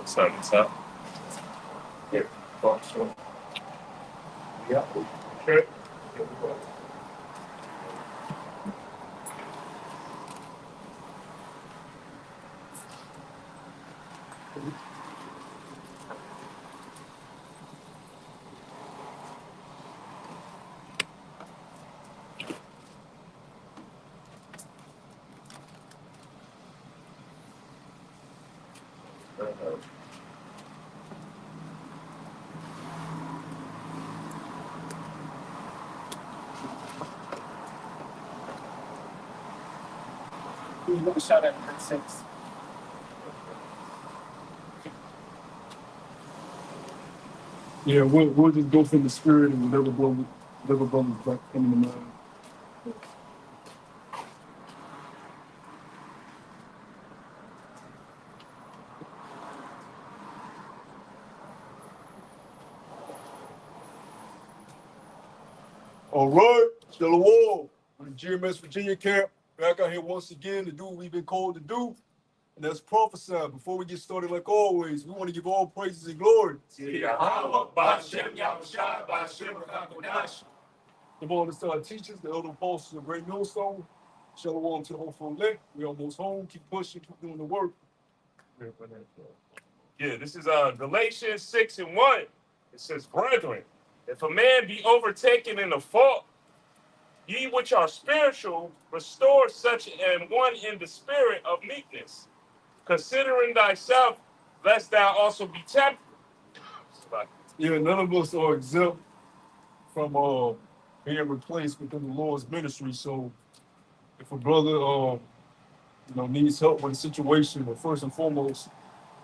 Start this up. Here. Oh, sure. Yeah. Sure. You want to shout at 6. Yeah, we'll just go from the spirit and whatever brothers back coming to mind. All right, Shalom. We're the GMS Virginia camp. Back out here once again to do what we've been called to do. And that's prophesy. Before we get started, like always, we want to give all praises and glory. Come on, it's our teachers, the elder apostles of Great Millstone. Shalom to the NORFOK. We almost home. Keep pushing, keep doing the work. Yeah, this is Galatians 6:1. It says, brethren, if a man be overtaken in a fault, ye which are spiritual, restore such an one in the spirit of meekness, considering thyself, lest thou also be tempted. Yeah, none of us are exempt from being replaced within the Lord's ministry. So if a brother needs help with a situation, but first and foremost,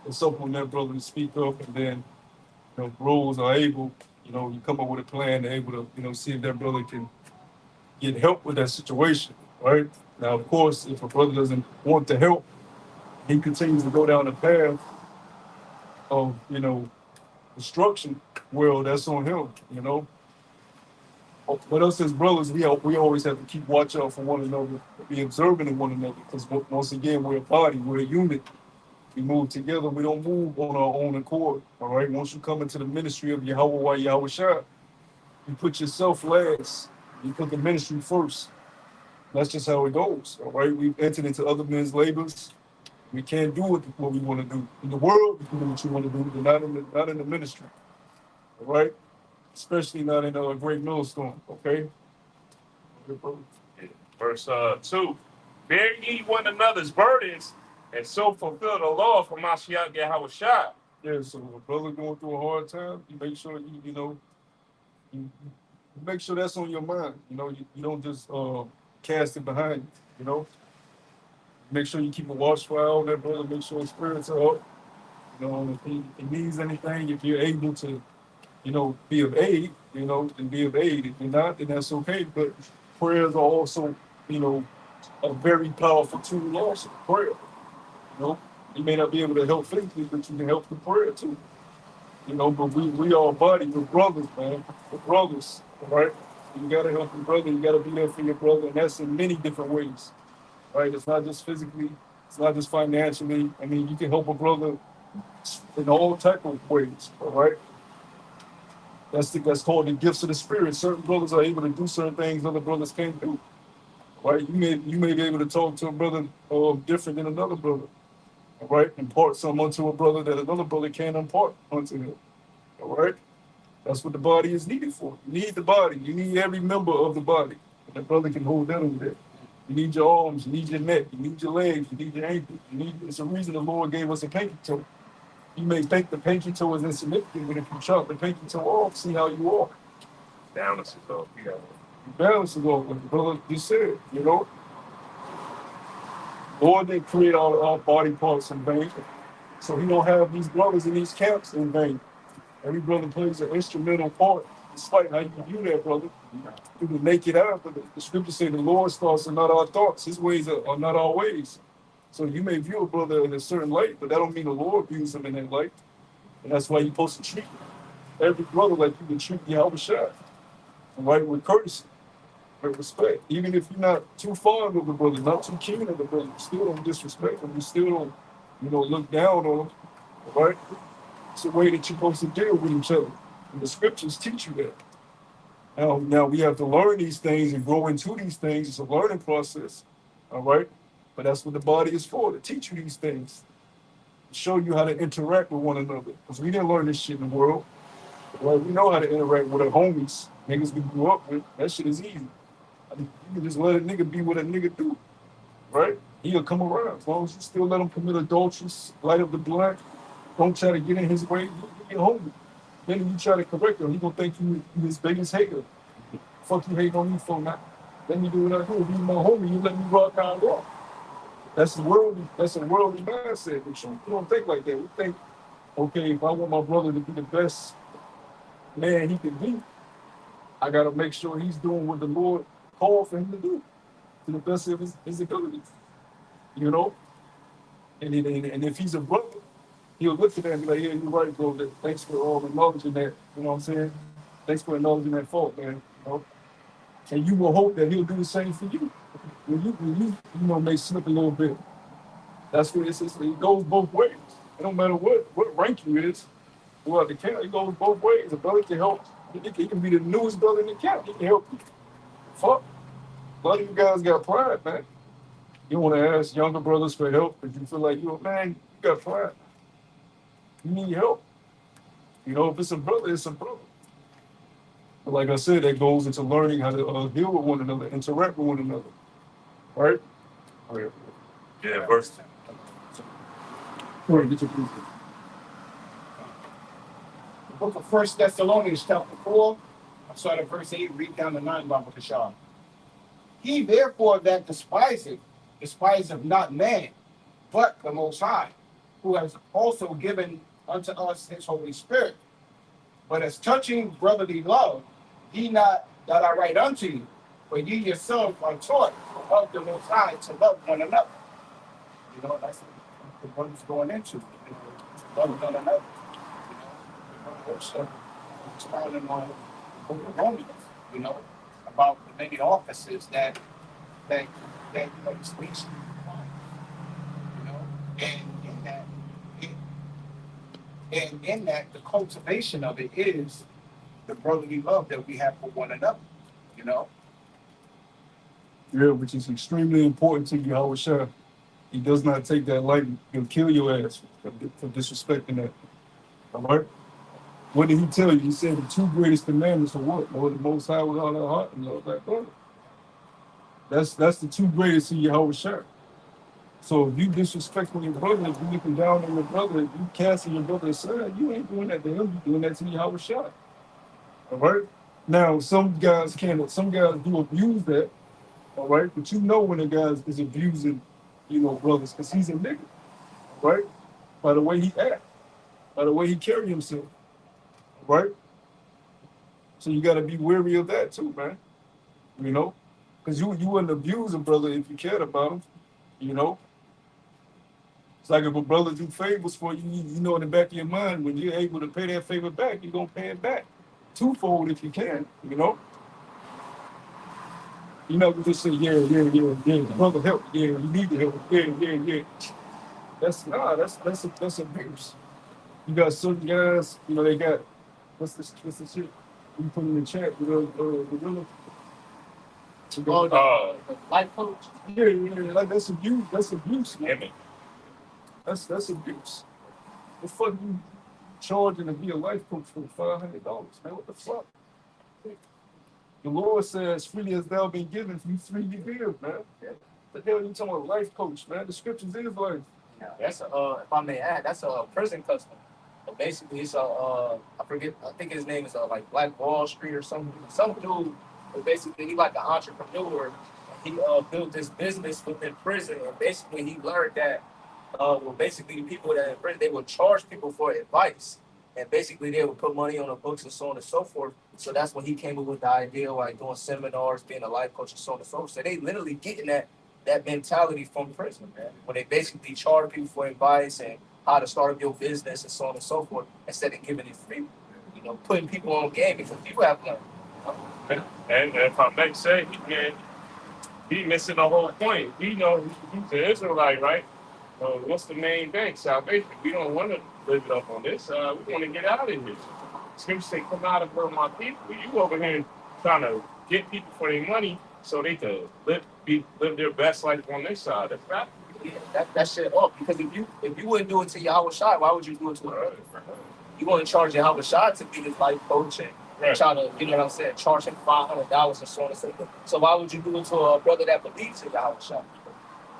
it's up on that brother to speak up, and then bros are able, you come up with a plan, they're able to, see if that brother can get help with that situation, right? Now, of course, if a brother doesn't want to help, he continues to go down the path of, destruction. Well, that's on him. But us as brothers, we always have to keep watch out for one another, be observant of one another, because once again, we're a body, we're a unit. We move together. We don't move on our own accord. All right. Once you come into the ministry of Yahweh Shah, you put yourself last. You put the ministry first. That's just how it goes. All right. We've entered into other men's labors. We can't do what we want to do. In the world, you can do what you want to do, but not in the ministry. All right. Especially not in a great millstone. Okay. Verse 2. Bear ye one another's burdens, and so fulfill the law from Mashiach Yahushua. Yeah, so if a brother going through a hard time, you make sure you make sure that's on your mind. You don't just cast it behind you. Make sure you keep a watchful eye on that brother. Make sure his spirits are up. If he needs anything, if you're able to, be of aid, then be of aid. If you're not, then that's okay. But prayers are also, a very powerful tool also. Prayer. You may not be able to help physically, but you can help the prayer too. But we are a body. We're brothers, man. We're brothers, all right? You gotta help your brother. You gotta be there for your brother, and that's in many different ways, right? It's not just physically. It's not just financially. I mean, you can help a brother in all type of ways, all right? That's called the gifts of the spirit. Certain brothers are able to do certain things other brothers can't do, right? You may be able to talk to a brother different than another brother. All right, impart some unto a brother that another brother can't impart unto him. All right, that's what the body is needed for. You need the body. You need every member of the body. And the brother can hold that over there. You need your arms. You need your neck. You need your legs. You need your ankles. It's a reason the Lord gave us a pinky toe. You may think the pinky toe is insignificant, but if you chop the pinky toe off, see how you walk. Balance is off. You balance is off, like the brother just said. Lord didn't create all our body parts in vain. So he don't have these brothers in these camps in vain. Every brother plays an instrumental part, despite how you view that brother. Through the naked eye, but the scriptures say the Lord's thoughts are not our thoughts. His ways are not our ways. So you may view a brother in a certain light, but that don't mean the Lord views him in that light. And that's why you're supposed to treat every brother like you would treat Yahweh Shai. Right? With courtesy. With respect. Even if you're not too fond of the brother, not too keen of the brother, you still don't disrespect him. You still don't, look down on him. Right? It's the way that you're supposed to deal with each other. And the scriptures teach you that. Now we have to learn these things and grow into these things. It's a learning process. All right? But that's what the body is for, to teach you these things, to show you how to interact with one another. Because we didn't learn this shit in the world. Right? We know how to interact with our homies, niggas we grew up with. That shit is easy. I mean, you can just let a nigga be what a nigga do. Right? He'll come around. As long as you still let him commit adulteries, light up the blunt, don't try to get in his way, you'll be homie. Then you try to correct him, he gonna think you his biggest hater. Fuck you hating on me for now. Let me do what I do. If you my homie, you let me rock out and rock. That's a worldly mindset. We don't think like that. We think, okay, if I want my brother to be the best man he can be, I gotta make sure he's doing what the Lord called for him to do to the best of his abilities. You know? And if he's a brother, he'll look at that and be like, yeah, you're right, bro. Thanks for acknowledging that. You know what I'm saying? Thanks for acknowledging that fault, man. You know? And you will hope that he'll do the same for you. When you may slip a little bit. That's what it goes both ways. It don't matter what rank you is. Well, the camp, it goes both ways. A brother can help. He can be the newest brother in the camp. He can help you. Fuck. A lot of you guys got pride, man. You want to ask younger brothers for help because you feel like you're a man, you got pride. You need help. If it's a brother, it's a brother. But like I said, that goes into learning how to deal with one another, interact with one another. Right? All right. Yeah, verse. All right, get your piece. The book of 1 Thessalonians, chapter 4, I start at verse 8, read down to 9, Baba Kashar. He therefore that despiseth not man, but the Most High, who has also given unto us his Holy Spirit. But as touching brotherly love, ye not that I write unto you, but ye yourselves are taught of the Most High to love one another. That's what the brother's going into. Love one another. Also expounding on the book of Romans, about the many offices that is least and in that the cultivation of it is the brotherly love that we have for one another, Yeah, which is extremely important to you, Howard Shah. He does not take that lightly. He'll kill your ass for disrespecting that. All right? What did he tell you? He said the two greatest commandments are what? Lord the Most High with all our heart and love thy brother. That's the two greatest in your Howard Shah. So if you disrespecting your brother, if you looking down on your brother, if you casting your brother aside, you ain't doing that to him. You're doing that to your Howard Shah. All right? Now, some guys do abuse that. All right? But when a guy is abusing, brothers, because he's a nigga. Right? By the way he act, by the way he carry himself. Right? So you got to be wary of that too, man. Because you wouldn't abuse a brother if you cared about him. It's like if a brother do favors for you, in the back of your mind, when you're able to pay that favor back, you're going to pay it back. Twofold if you can, You're not going to just say, yeah, brother help, yeah, you need to help, yeah. That's abuse. You got certain guys, they got, what's the shit? You put in the chat, the life coach. Yeah, like that's abuse. That's abuse, man. That's abuse. The fuck you charging to be a life coach for $500, man? What the fuck? The Lord says, freely as thou been given, you freely give, man. The hell you talking about life coach, man? The scriptures is life. That's if I may add, that's a prison custom. But basically, it's I forget. I think his name is like Black Wall Street or something. Some dude, but basically he like an entrepreneur. He built this business within prison, and basically he learned that basically people that in prison they would charge people for advice, and basically they would put money on the books and so on and so forth. So that's when he came up with the idea, like doing seminars, being a life coach and so on and so forth. So they literally getting that mentality from prison, man. When they basically charge people for advice and how to start up your business and so on and so forth, instead of giving it free, putting people on game because people have money. And if I may say, he missing the whole point. He know he's an Israelite, right? What's the main thing? Salvation. We don't want to live it up on this. We want to get out of here. Scripture say, "Come out of here, my people." You over here trying to get people for their money so they can live their best life on this side. That's not. Yeah, that shit up. Because if you wouldn't do it to Yahweh Shai, why would you do it to a brother? You want to charge Yahweh Shai to be his life coach and try to, you know what I'm saying, charge him $500 and so on and so forth. So why would you do it to a brother that believes in Yahweh Shai?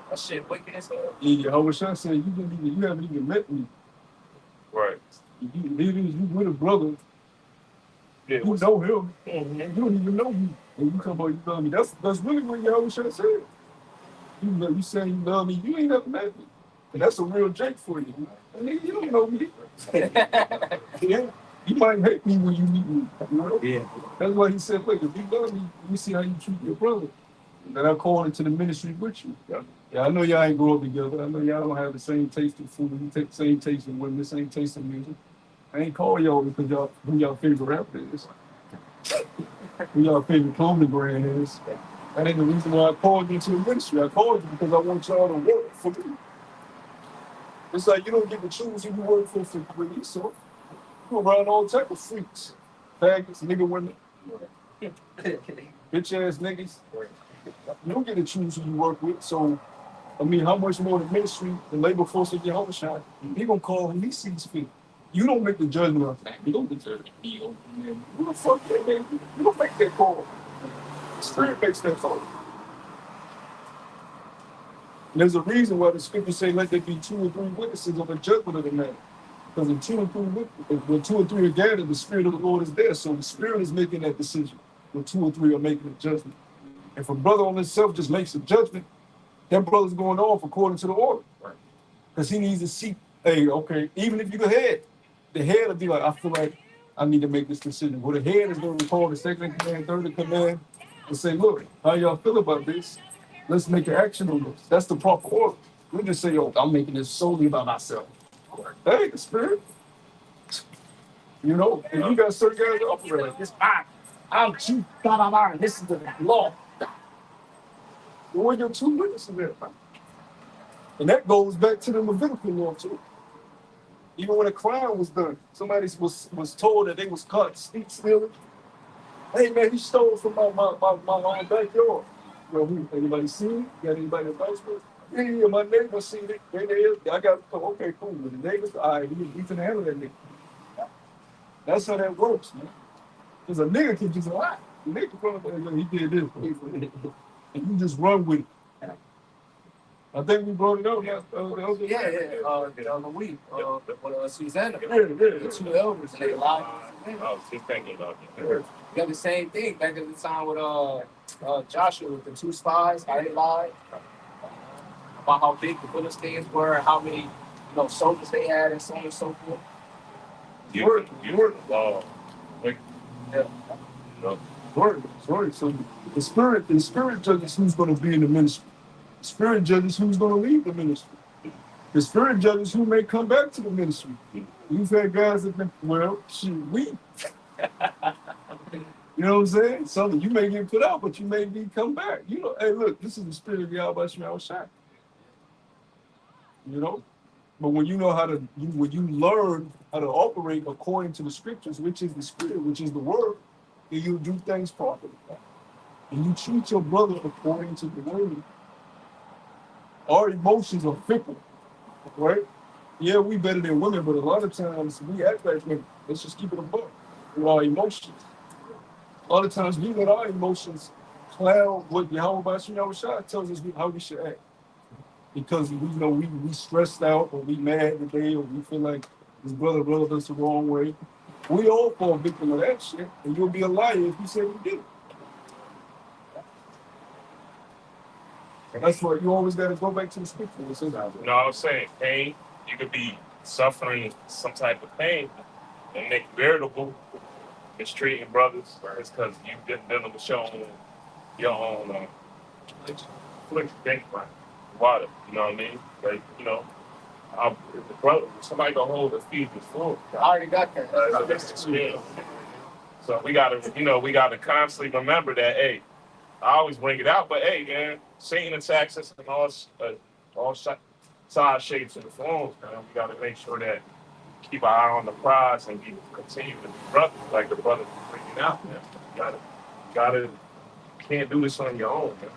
That shit wicked as hell. Yeah, Yahweh Shai said, you haven't even met me. Right. You with a brother. Yeah, you know him. And you don't even know me. And you come about you love me. That's really what Yahweh Shai said. You say you love me, you ain't never met me. And that's a real Jake for you. And you don't know me. Yeah. You might hate me when you meet me. You know? Yeah. That's why he said, look, if you love me, you see how you treat your brother. And then I called into the ministry with you. Yeah, I know y'all ain't grow up together. I know y'all don't have the same taste in food. You take the same taste in women, the same taste in music. I ain't call y'all because who y'all favorite rapper is. Who y'all favorite clothing brand is. That ain't the reason why I called you into the ministry. I called you because I want y'all to work for me. It's like you don't get to choose who you work for me, so you around all type of freaks. Faggots, nigga women, bitch ass niggas. You don't get to choose who you work with, so I mean, how much more the ministry, the labor force of your shot, he gonna call who he sees fit. You don't make the judgment of that. You don't deserve it. Who the fuck that man? You don't make that call. The Spirit makes that call. And there's a reason why the scriptures say, let there be 2 or 3 witnesses of the judgment of the man. Because when 2 or 3 are gathered, the Spirit of the Lord is there. So the Spirit is making that decision. When 2 or 3 are making a judgment. If a brother on himself just makes a judgment, that brother's going off according to the order. Because he needs to see, hey, okay, even if you're the head will be like, I feel like I need to make this decision. Well, the head is going to call the second in command, third in command, and say, look, how y'all feel about this? Let's make an action on this. That's the proper order. We just say, oh, I'm making this solely about myself. Hey, the Spirit. You know, and you got certain guys that operate like this. I'm chief, blah, blah, blah, and this is the law. Well, where your 2 witnesses there? And that goes back to the Levitical law, too. Even when a crime was done, somebody was told that they was caught stealing. Hey, man, he stole from my backyard. Well, anybody seen it? Got anybody advice with it? Yeah, my neighbor seen it. There they is. I got, okay, cool. With the neighbors, all right, we can handle that nigga. That's how that works, man. Because a nigga can just lie. The nigga run up and he did this. And you just run with it. I think we brought it up. The week. Susanna. Yeah. The 2 elders, and they lied. I was just thinking about it. You got the same thing back at the time with Joshua with the 2 spies, how they lied about how big the Philistines were, how many soldiers they had, and so on and so forth. You were like, Yeah. Word. So the spirit judges who's going to be in the ministry. The Spirit judges who's going to leave the ministry. The Spirit judges who may come back to the ministry. You've had guys that been, well, we. You know what I'm saying? Some you may get put out, but you may come back. You know, hey, look, this is the Spirit of Yahweh Shai. You know? But when you know when you learn how to operate according to the scriptures, which is the Spirit, which is the word, then you do things properly. And you treat your brother according to the word. Our emotions are fickle, right? Yeah, we better than women, but a lot of times we act like women. Let's just keep it above with our emotions. A lot of times we let our emotions cloud what Yahweh Shai tells us how we should act. Because we know we stressed out or we mad today or we feel like this brother rubbed us the wrong way. We all fall victim of that shit, and you'll be a liar if you say we did. And that's why you always got to go back to the scripture. No, I was saying pain. You could be suffering some type of pain and make it veritable. Mistreating brothers. It's because you've been dealing with your own affliction, water. You know what I mean? Like, the brother, somebody gonna hold the feet before. I already got that. That's the spirit. So we gotta, we gotta constantly remember that. Hey, I always bring it out, but hey, man, Satan attacks us in all size, shapes, and forms. Man, we gotta make sure that keep our eye on the prize and continue to be brothers, like the brother was bringing out. Man, you gotta, can't do this on your own. Man.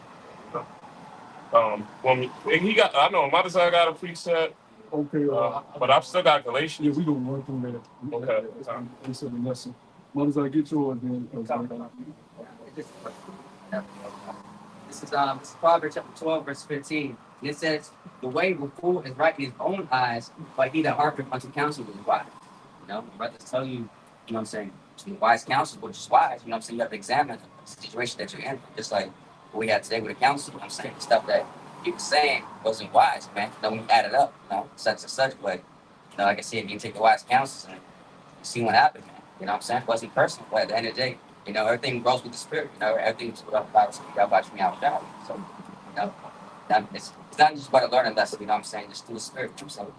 You when he got, I know Mother's I got a preset, Okay, but I've still got yeah, Galatians. we gonna run through that. Okay. That's a lesson. Once I get yours, then. This is Proverbs chapter 12, verse 15. And it says, "The way of a fool is right in his own eyes, but he that hearkeneth unto counsel is wise." You know, brothers tell you, you know what I'm saying, to wise counsel, which is wise, you know what I'm saying, you have to examine the situation that you're in. Just like what we had today with the counsel, you know what I'm saying, the stuff that he was saying wasn't wise, man. You know, when you add it up, such and such, but like I said, if you take the wise counsels and you see what happened, man. You know what I'm saying? It wasn't personal, but at the end of the day, everything grows with the spirit. Everything's about about me out there. So, it's not just about a learning lesson, you know what I'm saying? Just through the spirit. So,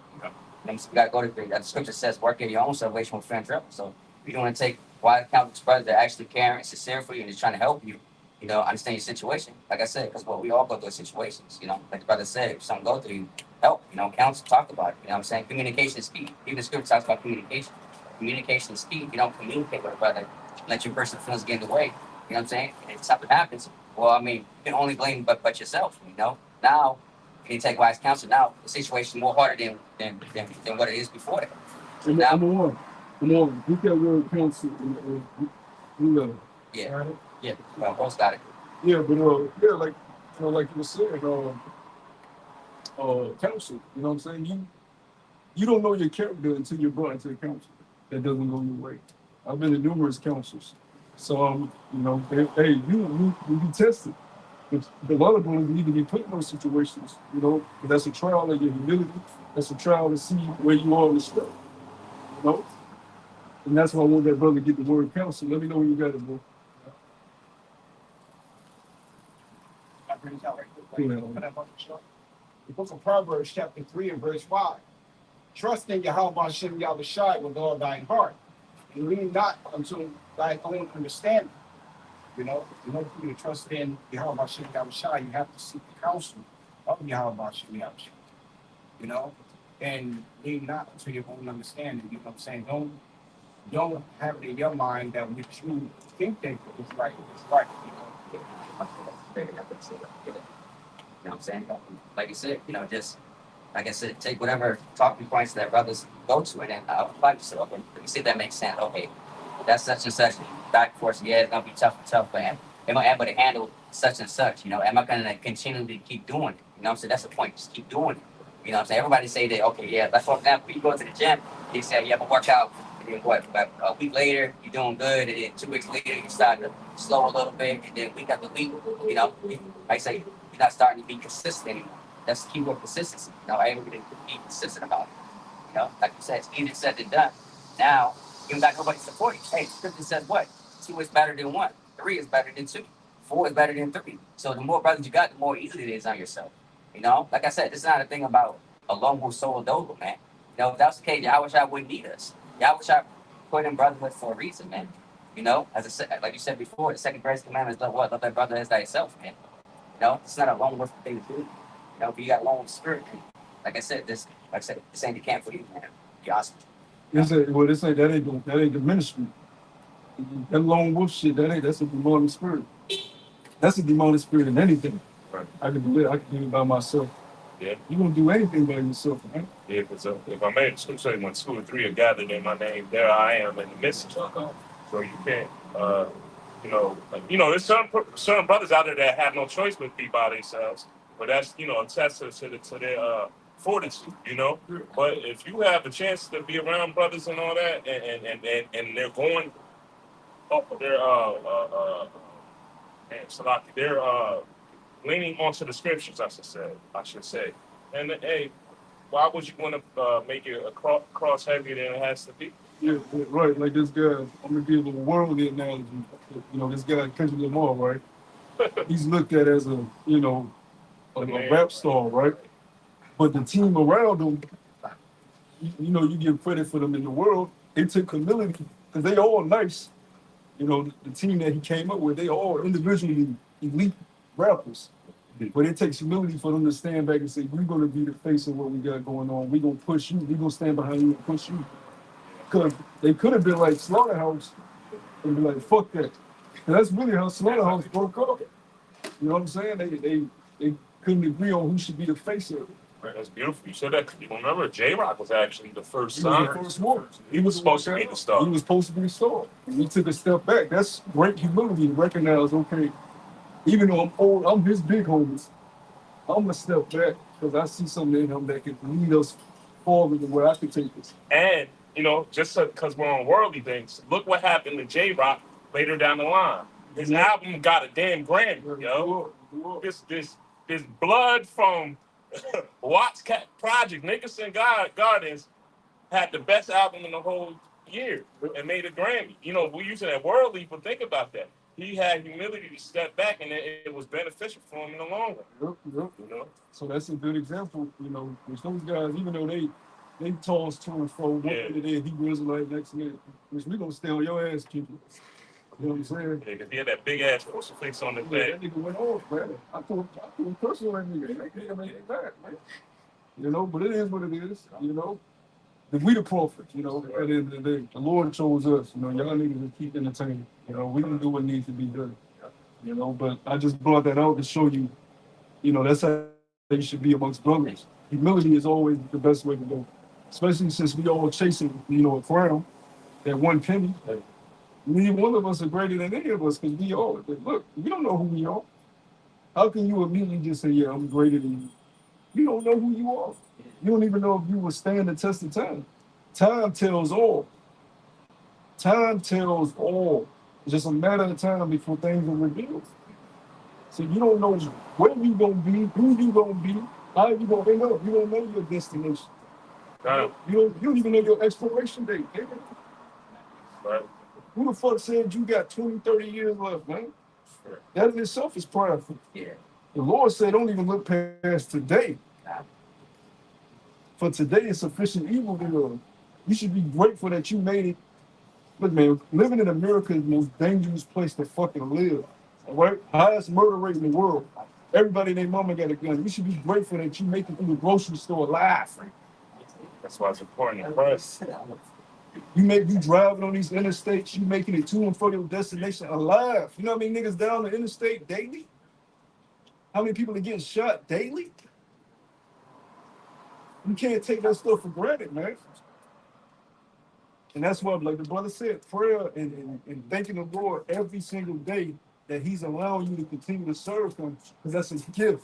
we gotta go to the scripture says, work in your own salvation with fear and trembling. So, if you want to take wide account of brothers that are actually caring and sincere for you and just trying to help you, understand your situation. Like I said, because we all go through situations, like the brother said, if something go through, help, counsel, talk about it. You know what I'm saying? Communication is key. Even the scripture talks about communication. Communication is key. If you don't communicate with a brother, let your personal feelings get in the way. You know what I'm saying? And if something happens, well, I mean, you can only blame but yourself, Now, if you take wise counsel, now the situation is more harder than what it is before that. So now, Number one, look at word counsel. Yeah, yeah, well, both got it. Yeah, but yeah, like like you were saying, counsel. You know what I'm saying? You don't know your character until you're brought into the council. That doesn't go your way. I've been to numerous councils. So, hey, you be tested. But a lot of them need to be put in those situations, but that's a trial of your humility. That's a trial to see where you are in the step, you know? And that's why I want that brother to get the word counsel. Let me know when you got it, bro. The book of Proverbs, chapter 3 and verse 5. Trust in Yahweh Hashem Yahushai with all thine heart, and lean not unto thy own understanding. In order for you to trust in Yahweh Hashem Yahushai, you have to seek the counsel of Yahweh Hashem Yahushai. And lean not unto your own understanding. You know what I'm saying? Don't have it in your mind that what you think that is right is right. You know what I'm saying? Like you said, just like I said, take whatever talking points that brothers go to and then apply yourself. And you see if that makes sense. Okay, that's such and such. Back and forth, yeah, it's gonna be tough, but am I able to handle such and such? Am I gonna continually keep doing it? You know what I'm saying? That's the point. Just keep doing it. You know what I'm saying? Everybody say that, okay, yeah, that's for example, you go to the gym, you say you have a workout, and then what, about a week later, you're doing good, and then 2 weeks later, you start to slow a little bit, and then week after week, like I say, you're not starting to be consistent anymore. That's the key word, consistency. Able to be consistent about it. Like you said, it's easier said than done. Now, you got nobody supporting. Hey, the scripture says what? 2 is better than 1. 3 is better than 2. 4 is better than 3. So the more brothers you got, the more easy it is on yourself. Like I said, this is not a thing about a lone wolf solo dolo, man. If that's the case, I wish I wouldn't need us. I wish I put in brotherhood for a reason, man. As I said, like you said before, the second greatest commandment is love what? Love thy brother as thyself, man. It's not a lone wolf thing to do. If you got lone spirit, like I said, this ain't the camp for you, man. Be awesome. This ain't that ain't the ministry. That lone wolf shit, that's a demonic spirit. That's a demonic spirit in anything. Right. I can do it by myself. Yeah. You don't do anything by yourself, right? Yeah, because if I made the say when 2 or 3 are gathered in my name, there I am in the midst. So you can't, there's some brothers out there that have no choice but be by themselves. But that's, a testament to their fortitude, But if you have a chance to be around brothers and all that, and they're going, they're leaning onto the scriptures, I should say. And hey, why would you want to make it a cross heavier than it has to be? Yeah, right. Like this guy, I'm gonna give a worldly analogy. This guy Kendrick Lamar, right? He's looked at as a rap star, right? But the team around him, you give credit for them in the world. They took humility because they all nice. You know, the team that he came up with, they all individually elite rappers. But it takes humility for them to stand back and say, we're going to be the face of what we got going on. We're going to push you. We're going to stand behind you and push you. Because they could have been like Slaughterhouse and be like, fuck that. And that's really how Slaughterhouse broke up. You know what I'm saying? They couldn't agree on who should be the face of it. Right, that's beautiful. You said that 'cause you remember J-Rock was actually the first He was son. the first one. He was supposed to be the star. He was supposed to be the star. And he took a step back. That's great humility to recognize, okay, even though I'm old, I'm his big homies. I'm gonna step back because I see something in him that can lead us forward to where I can take this. And, you know, just because we're on worldly things, look what happened to J-Rock later down the line. His album got a damn Grammy, yo. This blood from Watts Cat Project, Nickerson Gardens, had the best album in the whole year and made a Grammy. You know, we're using that worldly, but think about that. He had humility to step back, and it was beneficial for him in the long run. Yep. You know, So that's a good example, you know, which those guys, even though they toss to and fro, one Yeah. minute there, he was like next minute, which we gonna stay on your ass, keep it. You know what I'm saying? yeah, 'cause he had that big ass crucifix on his Yeah, back. that nigga went off, man. I threw a personal at nigga. That nigga made it back, man. You know, but it is what it is, you know. We the prophet, you know, at the end of the day. The Lord chose us, you know, y'all niggas will keep entertaining. You know, we can do what needs to be done. You know, but I just brought that out to show you, you know, that's how you should be amongst brothers. Humility is always the best way to go. Especially since we all chasing, you know, a crown, that one penny. Neither one of us are greater than any of us because we all, look, we don't know who we are. How can you immediately just say, yeah, I'm greater than you? You don't know who you are. You don't even know if you will stand the test of time. Time tells all. Time tells all. It's just a matter of time before things are revealed. So you don't know where you gonna be, who you gonna be, how you gonna end up. You don't know your destination. You don't even know your expiration date. Right. Who the fuck said you got 20, 30 years left, man? That in itself is prideful. Yeah. The Lord said, don't even look past today. For today is sufficient evil to you. You should be grateful that you made it. Look, man, living in America is the most dangerous place to fucking live. All right? Highest murder rate in the world. Everybody and their mama got a gun. You should be grateful that you make it through the grocery store alive. That's why it's important to press. You driving on these interstates, you making it to and from your destination alive. You know how many niggas down the interstate daily? How many people are getting shot daily? You can't take that stuff for granted, man. And that's why, like the brother said, prayer and thanking the Lord every single day that he's allowing you to continue to serve him, because that's his gift.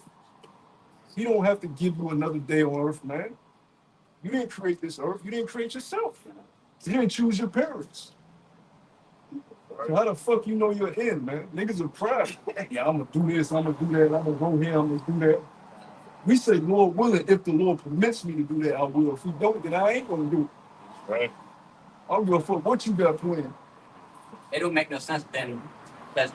He don't have to give you another day on earth, man. You didn't create this earth. You didn't create yourself. You didn't choose your parents. So how the fuck you know you're in, man? Niggas are proud. Yeah, I'm gonna do this, I'm gonna do that, I'm gonna go here, I'm gonna do that. We say, Lord willing, if the Lord permits me to do that, I will. If he don't, then I ain't gonna do it. Right. I don't give a fuck what you got planned. It don't make no sense then. Let's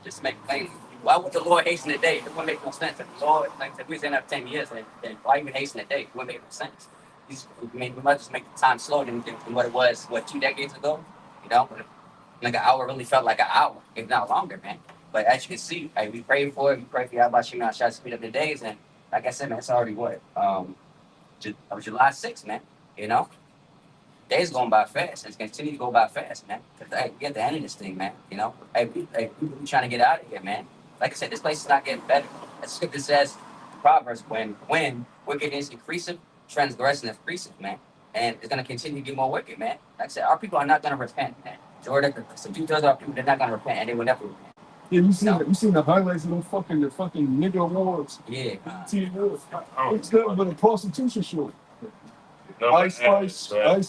just make plain. Why would the Lord hasten the day? It wouldn't make no sense. If the Lord, like if we was in after 10 years, then why even hasten the day? It wouldn't make no sense. We might just make the time slow than what it was, 2 decades ago? You know? Like an hour really felt like an hour, if not longer, man. But as you can see, like, we prayed for it, we prayed for Yahweh Shema, try to speed up the days, and like I said, man, it's already what? July 6th, man. You know? Days going by fast, and it's continue to go by fast, man. Hey, we at the end of this thing, man. You know? Hey, we trying to get out of here, man. Like I said, this place is not getting better. As scripture says, Proverbs, when wickedness increaseth, transgression increaseth, man. And it's gonna continue to get more wicked, man. Like I said, our people are not gonna repent, man. Jordan, some 2/3 of our people, they're not gonna repent, and they will never repent. Yeah, you seen the highlights of the fucking nigga awards. Yeah. Awards. It's nothing but a prostitution show. Ice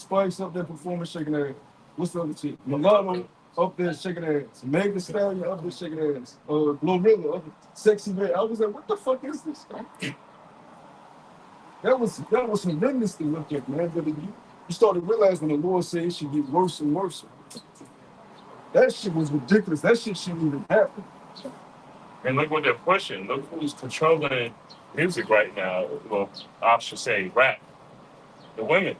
Spice up there performing, shaking her ass. What's the other chick? Mulatto up there shaking her ass. Meg Thee Stallion up there shaking her ass. Glorilla up there, Sexy Red. I was like, what the fuck is this? That was horrendous to look at, man. But you started realizing the Lord said it should get worse and worse. That shit was ridiculous. That shit shouldn't even happen. And look what they're pushing. Look who's controlling music right now. Well, I should say rap. The women.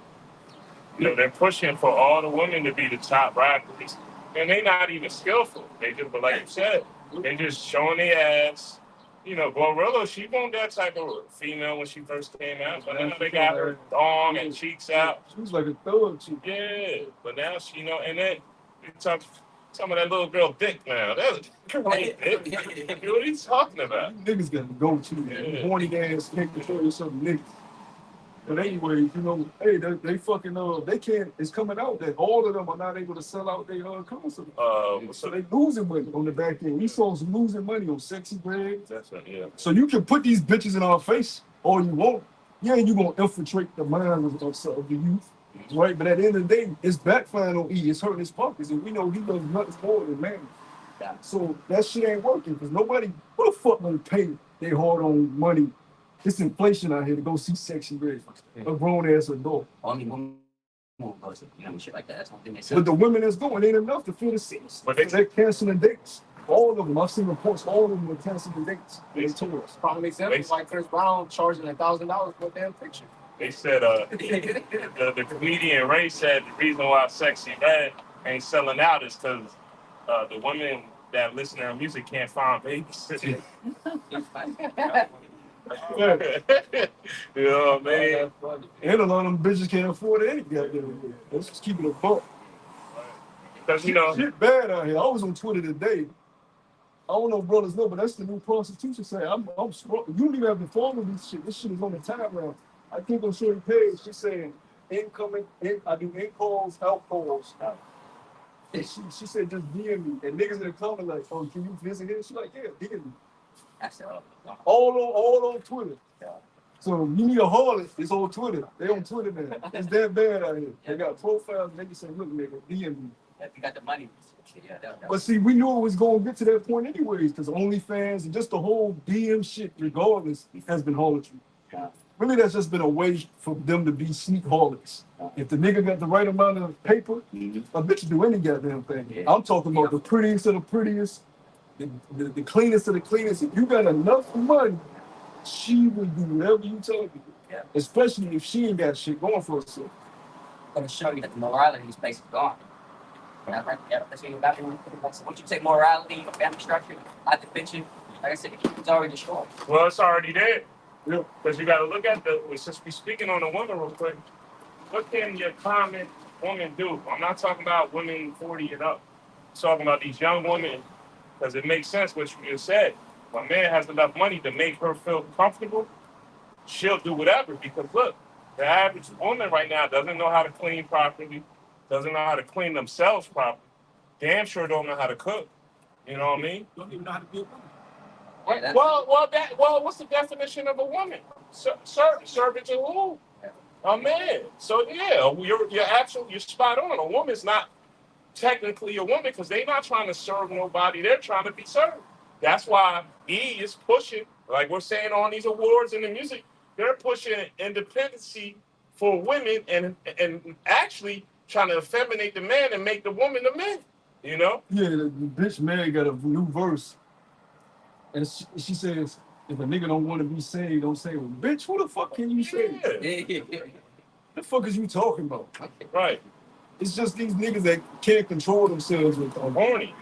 You know, they're pushing for all the women to be the top rappers. and they not even skillful. They just, but like you said, they just showing their ass. You know, Glorilla, she wasn't that type of female when she first came out, but now they got her thong and cheeks out. She was like a thug chick. Yeah, but now she, you know, and then you talk some of that little girl dick now. That's great dick. What are you talking about? You niggas gotta go to man. Horny ass can't control yourself niggas. But anyway, you know, hey, they fucking they can't. It's coming out that all of them are not able to sell out their concert. So they losing money on the back end. We saw some losing money on Sexy Red. That's right, yeah. So you can put these bitches in our face all you want. Yeah, you gonna infiltrate the minds of the youth, right? But at the end of the day, it's backfiring on E. It's hurting his pockets, and we know he does nothing more than man. So that shit ain't working because nobody, who the fuck gonna pay their hard-earned money? It's inflation out here to go see Sexy Red, a grown ass adult. Only women won't go to, you know, shit like that. That's one thing they said. But the women that's going ain't enough to fill the seats. But they're canceling dates. All of them. I've seen reports. All of them are canceling dates. They told us. Probably makes like Chris Brown charging $1,000 for a damn picture. They said the comedian Ray said the reason why Sexy Red ain't selling out is because the women that listen to her music can't find babies. You know what I mean? And a lot of them bitches can't afford any goddamn thing. Let's just keep it a buck. Because, you know, shit bad out here. I was on Twitter today. I don't know if brothers know, but that's the new prostitution say. I'm you don't even have to follow this shit. This shit is on the timeline. I think on Shorty page, she's saying I do in calls, out calls. And she said just DM me. And niggas in the comment like, oh, can you visit here? She's like, yeah, DM me. That's All on Twitter. Yeah. So you need a harlot, it's on Twitter. They on Twitter now. It's that bad out here. They got profiles, and they can say, look, nigga, DM me. If you got the money. Yeah, but see, we knew it was going to get to that point anyways, because OnlyFans and just the whole DM shit, regardless, has been harlotry. Yeah. Really, that's just been a way for them to be sneak harlots. If the nigga got the right amount of paper, a bitch do any goddamn thing. Yeah. I'm talking about the prettiest of the prettiest, the cleanest of the cleanest. If you got enough money, she will do whatever you tell her. Yeah. Especially if she ain't got shit going for herself. I'm going to show you that the morality in this place is gone. Yeah, that's what you're about to do. Once you take morality, family structure, I defend you. Like I said, it's already destroyed. Well, it's already there. Yeah. Because you got to look at since we're speaking on the woman real quick, what can your common woman do? I'm not talking about women 40 and up. I'm talking about these young women, because it makes sense what you just said. When a man has enough money to make her feel comfortable, she'll do whatever. Because look, the average woman right now doesn't know how to clean properly, doesn't know how to clean themselves properly. Damn sure don't know how to cook. You know what I mean? Don't even know how to be a woman. Well, what's the definition of a woman? Servant to who? A man. So yeah, you're spot on. A woman's not technically a woman because they're not trying to serve nobody. They're trying to be served. That's why E is pushing, like we're saying on these awards in the music, they're pushing independency for women and actually trying to effeminate the man and make the woman the man. You know? Yeah, the bitch man got a new verse. And she says, if a nigga don't want to be saved, don't say, well, bitch, who the fuck can you save? The fuck is you talking about? Right. It's just these niggas that can't control themselves with horny.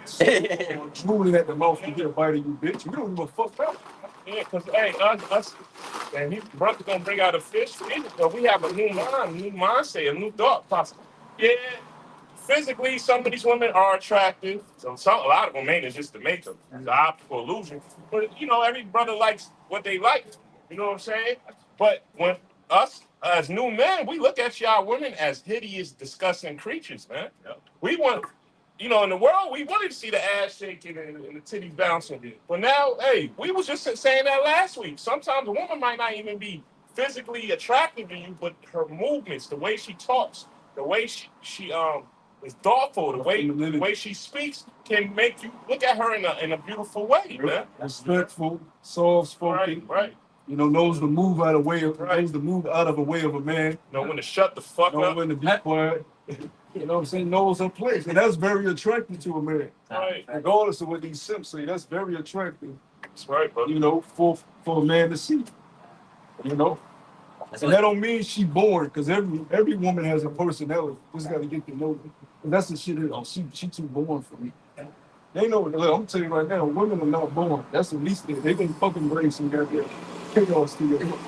Drooling at the mouth to get a bite of you, bitch. You don't give a fuck about. Yeah, because, hey, us, and his brother gonna bring out a fish. But we have a new mindset, a new thought process. Yeah, physically, some of these women are attractive. A lot of them ain't. It's just the makeup, the optical illusion. But you know, every brother likes what they like. You know what I'm saying? But when us as new men, we look at y'all women as hideous, disgusting creatures, man. Yep. We want, you know, in the world, we wanted to see the ass shaking and the titties bouncing. But now, hey, we was just saying that last week. Sometimes a woman might not even be physically attractive to you, but her movements, the way she talks, the way she is thoughtful, the way she speaks can make you look at her in a beautiful way, man. Respectful, soft-spoken. Right. You know, knows to move out of a way of a man. Know when to shut the fuck up. Know when to be quiet. You know what I'm saying? Knows her place. And that's very attractive to a man. Right. Regardless of what these simps say, that's very attractive. That's right, brother. You know, for a man to see. You know? And that don't mean she born, because every woman has a personality. Just got to get to know her. And that's the shit. She too born for me. They know. Look, I'm telling you right now, women are not born. That's the least thing. They can fucking bring some goddamn chaos to you.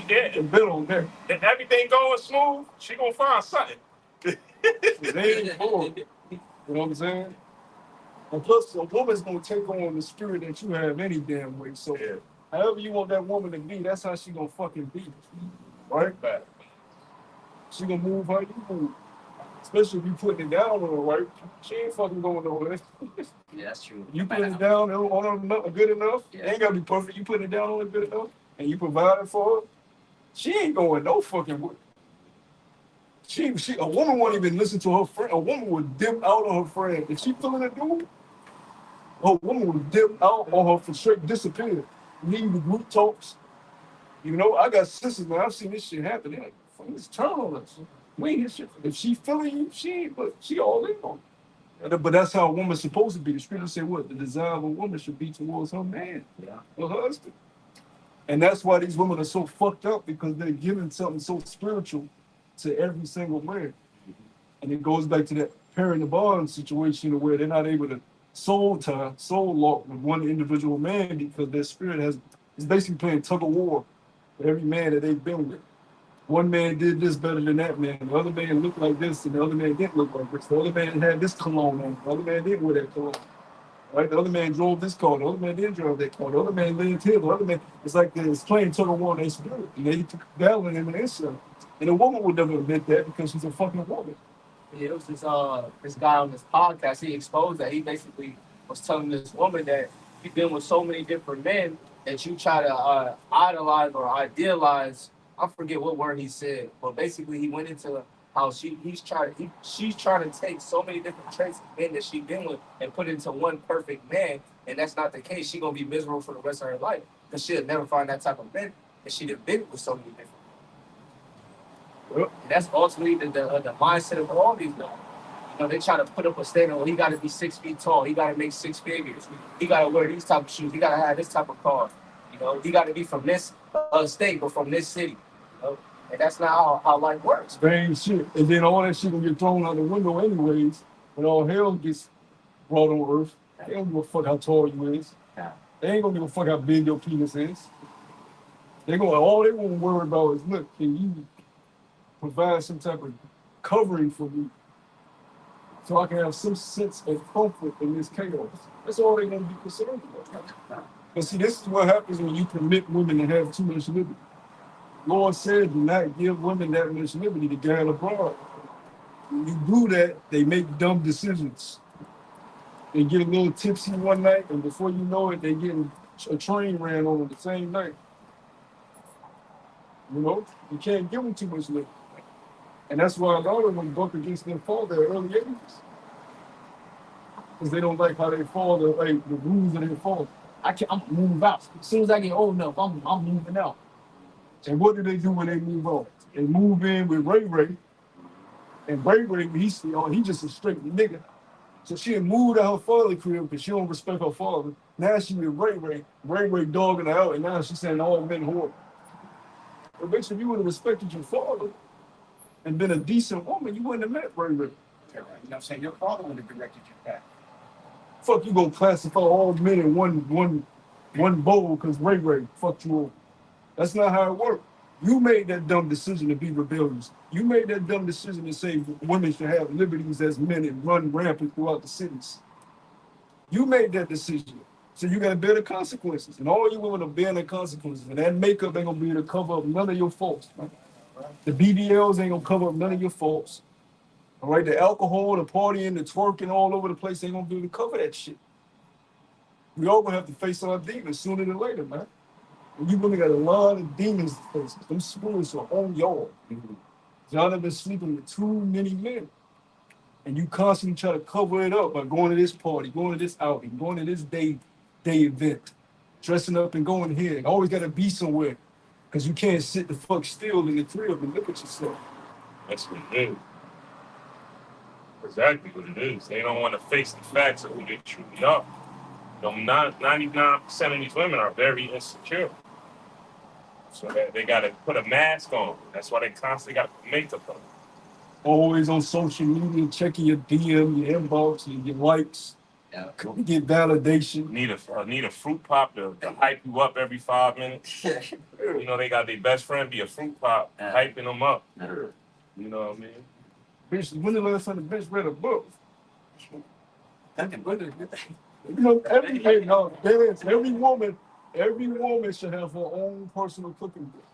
Yeah. And bet on that. If everything going smooth, she gonna find something. They ain't born. You know what I'm saying? And plus, a woman's gonna take on the spirit that you have any damn way. So, Yeah. however you want that woman to be, that's how she gonna fucking be. Right? But She gonna move how you move. Especially if you putting it down on her, right? She ain't fucking going nowhere. Yeah, that's true. You put it down on her good enough. Yeah. It ain't gotta be perfect. You put it down on her good enough, and you provide it for her. She ain't going no fucking way. A woman won't even listen to her friend. A woman would dip out on her friend. If she feeling a dude, a woman would dip out on her for straight disappear. Leave the group talks. You know, I got sisters, man. I've seen this shit happen. They're like, fuck, let's turn on us. We ain't his shit. If she feeling you, she ain't, but she all in on it. But that's how a woman's supposed to be. The scripture say what? The desire of a woman should be towards her man, her husband. And that's why these women are so fucked up, because they're giving something so spiritual to every single man. And it goes back to that parent bond situation where they're not able to soul lock with one individual man, because their spirit is basically playing tug of war with every man that they've been with. One man did this better than that man. The other man looked like this, and the other man didn't look like this. The other man had this cologne on. The other man didn't wear that cologne. Right? The other man drove this car. The other man didn't drive that car. The other man lived here. The other man, it's like it's playing tug of war in their spirit. And they took battling in the inside. And a woman would never admit that, because she's a fucking woman. Yeah, it was this guy on this podcast. He exposed that. He basically was telling this woman that you've been with so many different men that you try to idolize or idealize. I forget what word he said, but basically he went into how she's trying to take so many different traits of men that she's been with and put into one perfect man, and that's not the case. She's gonna be miserable for the rest of her life, because she'll never find that type of man, and she'd have been with so many different. And that's ultimately the mindset of all these guys. You know, they try to put up a standard. Well, he got to be 6 feet tall. He got to make 6 figures. He got to wear these type of shoes. He got to have this type of car. You know, he got to be from this state or from this city. You know? And that's not how life works. Same shit. And then all that shit gonna get thrown out the window anyways, when all hell gets brought on earth. They don't give a fuck how tall you is. They ain't gonna give a fuck how big your penis is. All they want to worry about is, look, can you provide some type of covering for me, so I can have some sense of comfort in this chaos. That's all they're going to be concerned about. But see, this is what happens when you permit women to have too much liberty. Lord said, do not give women that much liberty to guide abroad. When you do that, they make dumb decisions. They get a little tipsy one night, and before you know it, they get a train ran on them the same night. You know, you can't give them too much liberty. And that's why a lot of them buck against their father at early ages. Because they don't like how they father, like the rules of their father. I'm moving out. As soon as I get old enough, I'm moving out. And what do they do when they move out? They move in with Ray Ray. And Ray Ray, he's just a straight nigga. So she had moved out her father's crib because she don't respect her father. Now she with Ray Ray. Ray Ray dogging her out, and now she's saying all men horrible. But bitch, if you would have respected your father and been a decent woman, you wouldn't have met Ray Ray. You know what I'm saying? Your father would have directed you back. Fuck, you gonna classify all men in one bowl because Ray Ray fucked you over. That's not how it works. You made that dumb decision to be rebellious. You made that dumb decision to say women should have liberties as men and run rampant throughout the cities. You made that decision. So you gotta bear the consequences. And all you women are bearing the consequences. And that makeup ain't gonna be able to cover up none of your faults. Right? The BBLs ain't gonna cover up none of your faults. All right, the alcohol, the partying, the twerking all over the place ain't gonna be able to cover that shit. We all gonna have to face our demons sooner than later, man. And you really got a lot of demons to face. Them spirits are on y'all. Y'all have been sleeping with too many men. And you constantly try to cover it up by going to this party, going to this outing, going to this day event, dressing up and going here. You always gotta be somewhere. Because you can't sit the fuck still in the crib and look at yourself. That's what it is. Exactly what it is. They don't want to face the facts of who they truly are. 99% of these women are very insecure. So they got to put a mask on. That's why they constantly got to put makeup on. Always on social media, checking your DM, your inbox, and your likes. Yeah. Come get validation. Need a fruit pop to hype you up every 5 minutes. You know, they got their best friend be a fruit pop, hyping them up. You know what I mean? Bitch, when the last time the bitch read a book? Thinking, You know, every woman should have her own personal cooking book.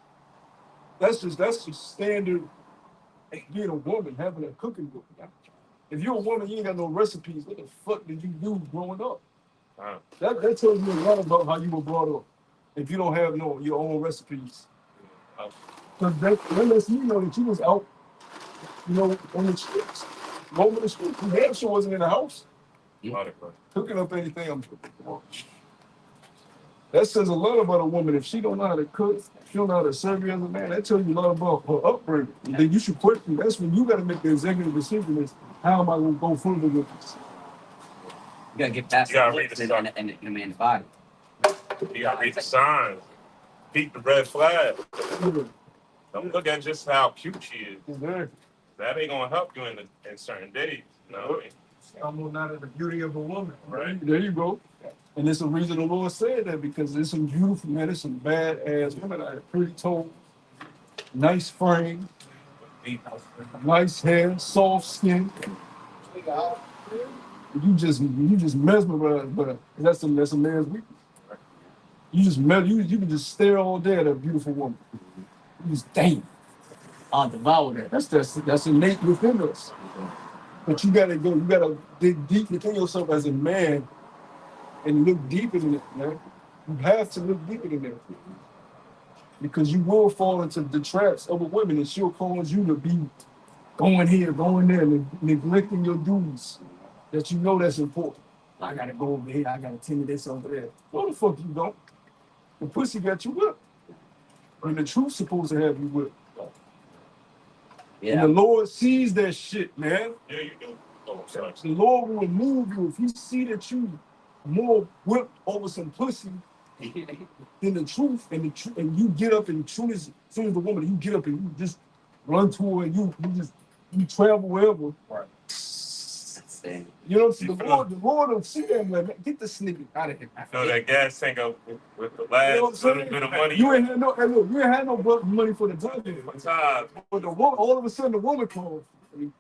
That's just standard being a woman, having a cooking book. If you're a woman, you ain't got no recipes. What the fuck did you do growing up? That tells you a lot about how you were brought up. If you don't have your own recipes, because that lets me know that you was out, on the streets, roaming the streets. You damn sure wasn't in the house cooking up anything. That says a lot about a woman. If she don't know how to cook, she don't know how to serve you as a man, that tells you a lot about her upbringing. Then you should question. That's when you got to make the executive decision: is how am I going to go further with this? You gotta get past the in the body. You gotta read the signs, peep the red flag. Don't look at just how cute she is. That ain't gonna help you in certain days. You know what I mean? I'm not in the beauty of a woman. Right. There you go. And there's a reason the Lord said that, because there's some beautiful men, there's some badass women out there, pretty tall, nice frame, nice hair, soft skin. You just mesmerized, but that's a man's weakness. You you can just stare all day at a beautiful woman. You just damn, I'll devour that. That's innate within us. But you gotta dig deep within yourself as a man and look deeper in it, man. You have to look deeper in it. Because you will fall into the traps of a woman, and she'll cause you to be going here, going there, and neglecting your duties that you know that's important. I gotta go over here, I gotta tend to this over there. No, the fuck you don't. The pussy got you whipped. And the truth's supposed to have you whipped. Yeah. And the Lord sees that shit, man. Yeah, you do. Oh, sorry. The Lord will remove you if He see that you more whipped over some pussy than the truth, and you get up, and as soon as the woman, you get up and you just run to her, and you travel wherever. Right. You know what I'm saying? The Lord will see that, man. Get this nigga out of here. You know that gas tank up with the last little bit of money. You ain't had no money for the time. But the woman, all of a sudden, the woman calls. I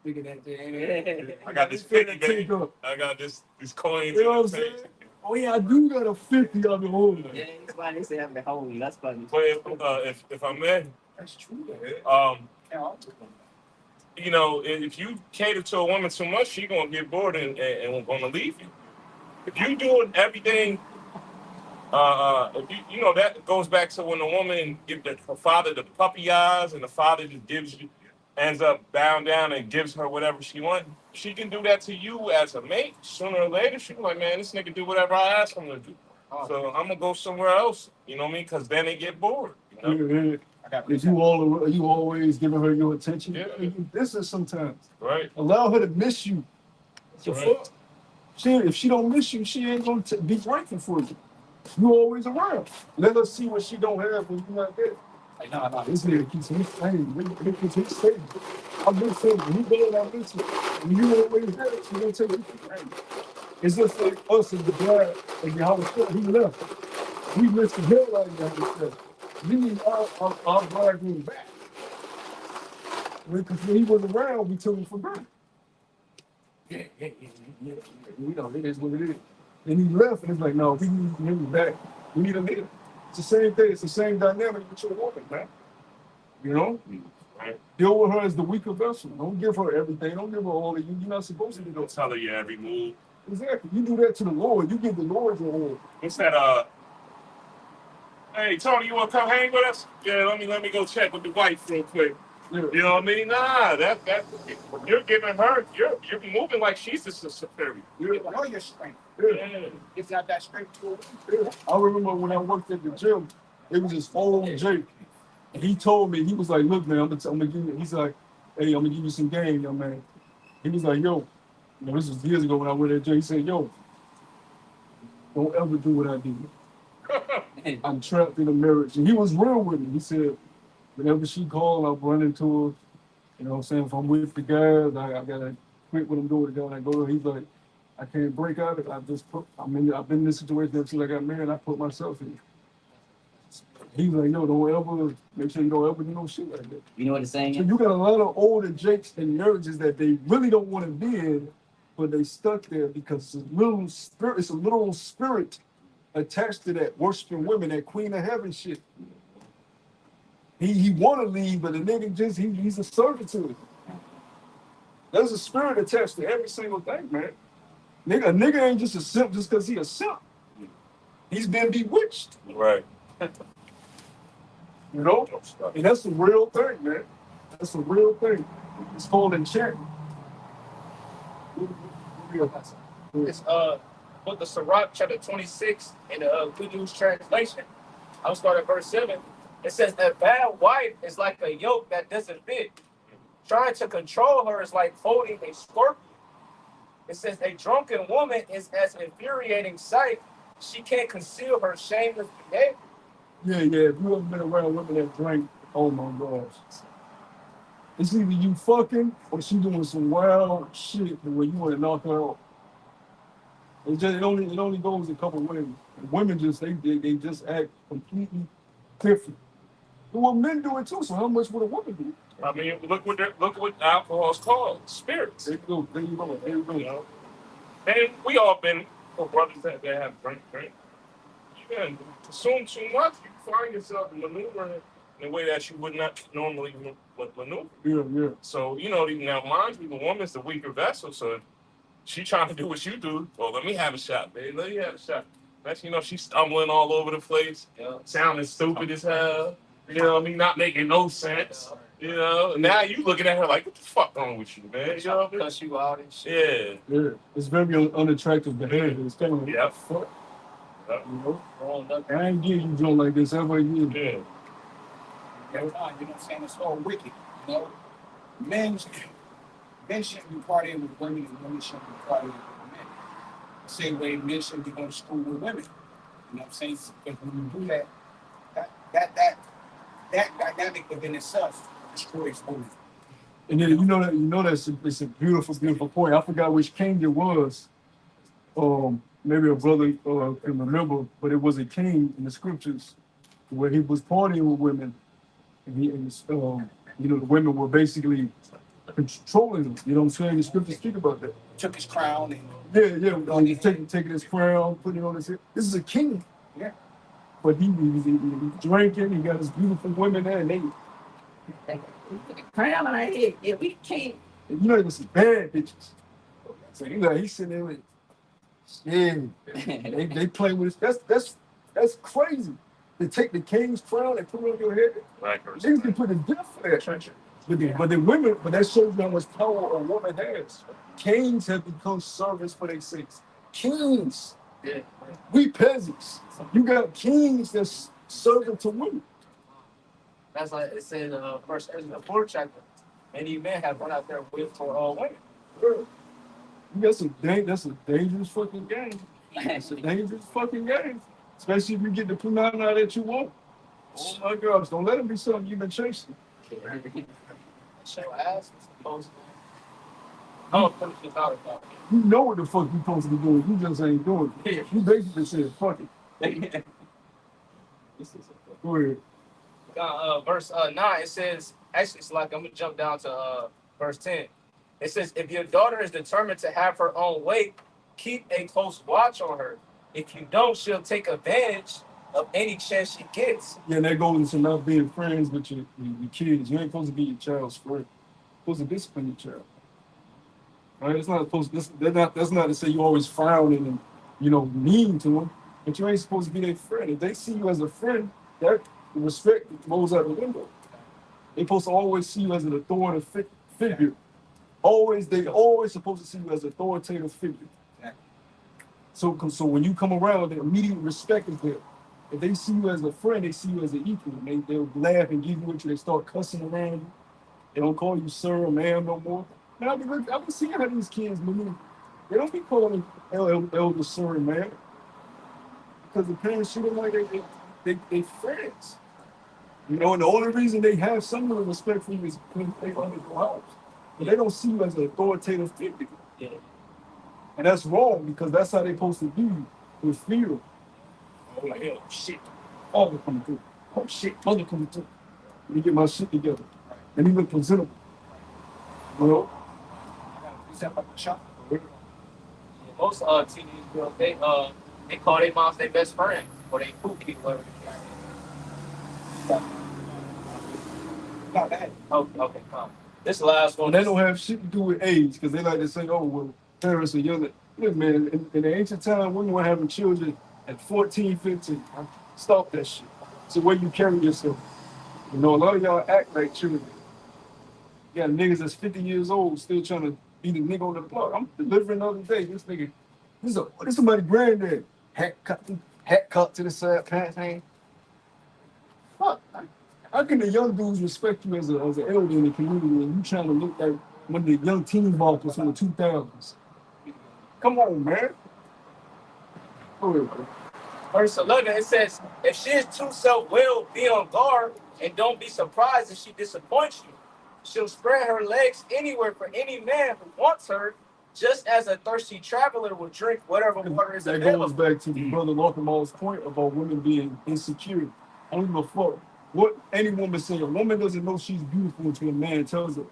got this 50, baby. I got this coins. You know what I'm saying? Oh yeah, I do got a 50 on the hole. Yeah, that's why they say I'm the home. That's funny. But if I may, That's true. You know, if you cater to a woman too much, she gonna get bored and gonna leave you. If you do everything, if you know, that goes back to when the woman give her father the puppy eyes, and the father just ends up bowing down and gives her whatever she wants. She can do that to you as a mate. Sooner or later, she be like, man, this nigga do whatever I ask him to do. So I'm gonna go somewhere else. You know what I mean? Because then they get bored. You know? Is you always giving her your attention? Yeah. This is sometimes. Right. Allow her to miss you. Right. If she don't miss you, she ain't gonna be grateful for you. You always around. Let her see what she don't have when you're not there. Like, nah, this nigga keeps me saying, he's saying. I've been saying, he better not miss you. When you always there, she gonna take you for granted. It's just like us as the bride, like he left. We missed the hell out of that. We need our bridegroom back. Because when he was around, we took him for granted. Yeah. You know, it is what it is. And he left, and it's like, no, we need him back. We need a leader. It's the same thing. It's the same dynamic with your woman, man. You know? Right. Deal with her as the weaker vessel. Don't give her everything. Don't give her all of you. You're not supposed to do Don't that. tell her your every move. Exactly. You do that to the Lord. You give the Lord your all. What's that? Hey Tony, you wanna come hang with us? Yeah, let me go check with the wife real quick. Yeah. You know what I mean? Nah, that you're giving her, you're moving like she's the superior. You know your strength. Yeah. It's not that strength to I remember when I worked at the gym, it was his old Jake. And he told me, he was like, look, man, I'm gonna give you, he's like, hey, I'm gonna give you some game, young man. He was like, yo, this was years ago when I went at Jake. He said, yo, don't ever do what I did. I'm trapped in a marriage. And he was real with me. He said, whenever she called, I'll run into her. You know what I'm saying? If I'm with the guys, I gotta quit what I'm doing to go. And I go, he's like, I can't break out of it. I've been in this situation ever since I got married. I put myself in. He's like, yo, don't ever, make sure you don't ever do no shit like that. You know what the saying So is? you got a lot of older jakes in marriages that they really don't want to be in, but they stuck there because it's a little spirit attached to that worshiping women, that queen of heaven shit. He want to leave, but the nigga he's a servant to it. There's a spirit attached to every single thing, man. A nigga ain't just a simp just because he a simp. He's been bewitched. Right. You know? And that's a real thing, man. That's a real thing. It's called enchantment. It's book of Sirach, chapter 26, in the Good News Translation. I'll start at verse 7. It says, a bad wife is like a yoke that doesn't fit. Trying to control her is like holding a scorpion. It says, a drunken woman is as infuriating sight. She can't conceal her shameless behavior. Yeah. If you ever been around women that drink, oh my gosh. It's either you fucking or she doing some wild shit where you want to knock her out. It only goes a couple ways. Women just they just act completely different. Well, men do it too. So how much would a woman do? I mean, look what alcohol's called, spirits. There you go. You know, and we all been brothers that have drink. You can consume too much, you find yourself maneuvering in a way that you would not normally maneuver. Yeah. So now mind you, the woman's the weaker vessel, so she trying to do what you do. Well, let me have a shot, babe. Let me have a shot. That's she's stumbling all over the place, sounding stupid as hell. You know what I mean? Not making no sense. You know, now you looking at her like, what the fuck wrong with you, man? You know what I mean? Cuss you out and shit. Yeah. It's very unattractive behavior. It's kind of Yeah. fuck. Yep. You know, Growing up, I ain't getting you doing like this ever again. Yeah. You know what I'm saying? It's all wicked. You know, men shouldn't be partying with women, and women shouldn't be partying with men. Same way men shouldn't be going to school with women. You know what I'm saying? Because when you do that dynamic within itself destroys women. And then you know that's it's a beautiful point. I forgot which king it was. Maybe a brother can remember, but it was a king in the scriptures where he was partying with women, and the women were basically controlling him. You know what I'm saying? The scriptures speak about that. Took his crown and He's taking his crown, putting it on his head. This is a king. Yeah. But he drinking. He got his beautiful women there, and they Crown on our head. Yeah, we can't. it was some bad bitches. So he's sitting there with, they play with it. That's crazy. They take the king's crown and put it on your head. Right. Niggas can put a death for that. But that shows you how much power a woman has. Kings have become servants for their sakes. Kings. Yeah. We peasants. You got kings that's serving to women. That's like it said first in the 4th chapter. Many men have run out there with for women. You got that's a dangerous fucking game. It's a dangerous fucking game. Especially if you get the punana that you want. Oh my gosh, don't let it be something you've been chasing. Show ass is supposed to. Oh, finish this out about it. You know what the fuck you supposed to be doing. You just ain't doing it. You basically said fuck it. Go ahead. Verse 9, it says, actually, it's like I'm gonna jump down to verse 10. It says, if your daughter is determined to have her own way, keep a close watch on her. If you don't, she'll take advantage of any chance she gets. Yeah, that goes into not being friends with your kids. You ain't supposed to be your child's friend. You're supposed to discipline your child. Right? It's not supposed that's not to say you always frowning and mean to them, but you ain't supposed to be their friend. If they see you as a friend, that respect goes out the window. They're supposed to always see you as an authoritative figure. They always supposed to see you as an authoritative figure. So when you come around, the immediate respect is there. If they see you as a friend, they see you as an equal. They'll laugh and give you what you. They start cussing around you. They don't call you sir or ma'am no more. Now I've been seeing how these kids move. They don't be calling elder sir and ma'am because the parents treat them like they friends. You know, and the only reason they have some of the respect for you is because they under your house. But they don't see you as an authoritative figure. Yeah. And that's wrong because that's how they're supposed to do you, with fear. Oh, like, oh shit, father coming through. Oh shit, mother coming through. Let me get my shit together. Let me look presentable. You know? Yeah, most teenage girls, they call their moms their best friend or they pookie, whatever. Not bad. Okay, come. This last one. And they don't have shit to do with age because they like to say, oh, well, parents are younger. Look, man, in the ancient time, women were having children at 14, 15. Stop that shit. It's the way you carry yourself. You know, a lot of y'all act like children. You got niggas that's 50 years old still trying to be the nigga on the block. I'm delivering the other day. This nigga, this is somebody's granddad. Hat cut to the side, pants hang. Fuck. How can the young dudes respect you as an elder in the community and you trying to look like one of the young teen ballers from the 2000s? Come on, man. Go ahead, bro. Verse 11, it says, if she is too self-willed, be on guard and don't be surprised if she disappoints you. She'll spread her legs anywhere for any man who wants her, just as a thirsty traveler will drink whatever water is That available. goes back to Brother Lockermall's point about women being insecure. I don't give a fuck what any woman say. A woman doesn't know she's beautiful until a man tells her.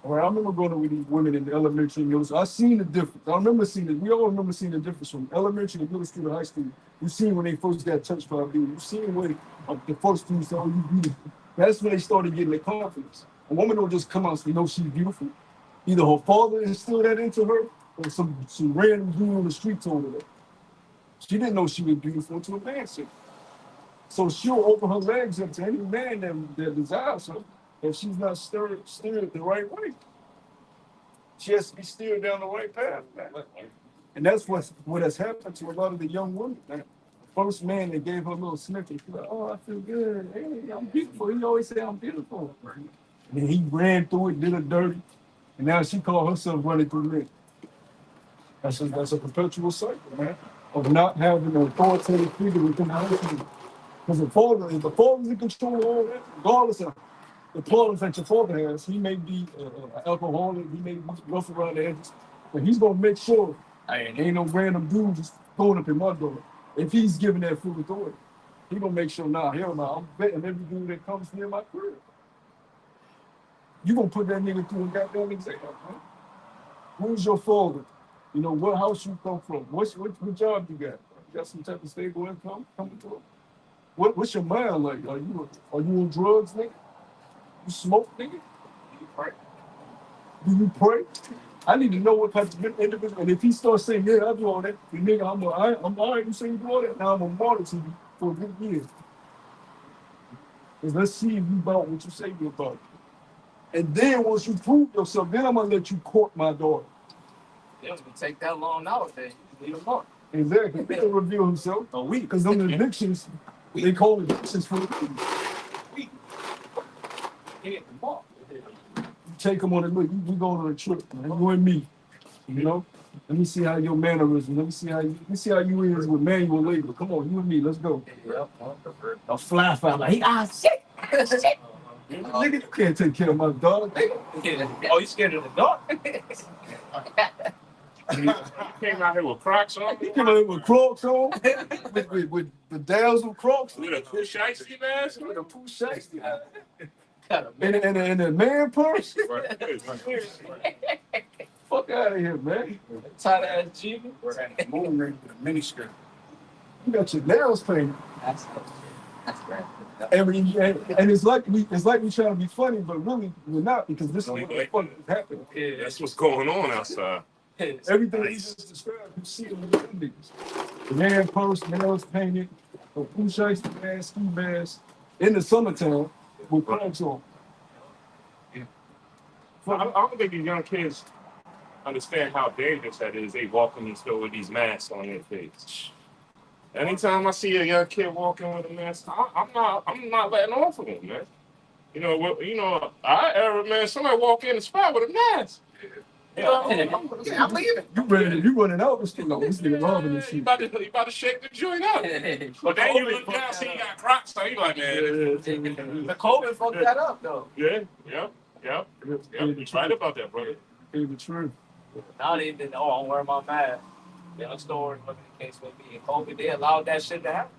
All right, I remember growing up with these women in the elementary and middle school. I seen the difference. I remember seeing it. We all remember seeing the difference from elementary to middle school to high school. You seen when they first got touched by a dude. You seen when the first dude said, "Oh, you beautiful." That's when they started getting their confidence. A woman don't just come out and say, "No, she's beautiful." Either her father instilled that into her, or some random dude on the street told her that. She didn't know she was beautiful until a man said it. So she'll open her legs up to any man that desires her if she's not steered the right way. She has to be steered down the right path, man. And that's what has happened to a lot of the young women. Man. The first man that gave her a little snippet, she's like, "Oh, I feel good. Hey, I'm beautiful." He always say, "I'm beautiful." And then he ran through it, did her dirty, and now she called herself running through me. That's a perpetual cycle, man, of not having an authoritative figure within the household. Because if the father's in control of all that, regardless of the problems that your father has, he may be an alcoholic, he may be rough around the edges, but he's gonna make sure ain't no random dude just throwing up in my door. If he's giving that full authority, he gonna make sure, nah, hell no, I'm betting every dude that comes near my crib. You gonna put that nigga through a goddamn exam, man. Who's your father? You know, what house you come from? What job you got? You got some type of stable income coming through? What's your mind like? Are you on drugs, nigga? You smoke, nigga? Do you pray? Do you pray? I need to know what type of individual. And if he starts saying, "Yeah, I do all that," then nigga, I'm all right. You say you do all that. Now I'm a martyr to you for a good year. Because let's see if you about what you say you about. And then once you prove yourself, then I'm gonna let you court my daughter. It doesn't take that long nowadays. You leave them up. Exactly. He can reveal himself. Oh, we because them evictions, they call evictions for the week. You take them on a look. We go on a trip, man. You and me. You know. Let me see how your mannerism. Let me see how you is with manual labor. Come on, you and me. Let's go. A fly like shit. Nigga, you can't take care of my dog. Oh, you scared of the dog? He came out here with Crocs on. He came out here with Crocs on, with the dazzle Crocs. With a Pusheisty mask. With a Pusheisty. And a man purse. Fuck out of here, man. Tight ass Jeep. Moon ring with a miniskirt. You got your nails painted. That's great. And it's like we trying to be funny, but really we're not because this is what the fuck is happening. Yeah, that's what's going on outside. Everything you just described, you see it in the niggas. The man purse, nails painted, a Pusheisty mask, ski mask in the summertime with Crocs on. I don't think these young kids understand how dangerous that is. They walk in the store with these masks on their face. Anytime I see a young kid walking with a mask, I'm not letting off of him, man. You know, I ever, man, somebody walk in the spot with a mask. Yeah, I'm leaving. You running out the street. No, this nigga robbing this You shit. about to shake the joint up. But then you look down, see you got Crocs, so you like, man. The COVID fucked that up though. Yeah. You're right about that, brother. Ain't the truth. Now they didn't. Oh, I'm wearing my mask. In the store, whatever the case may be. In COVID, they allowed that shit to happen.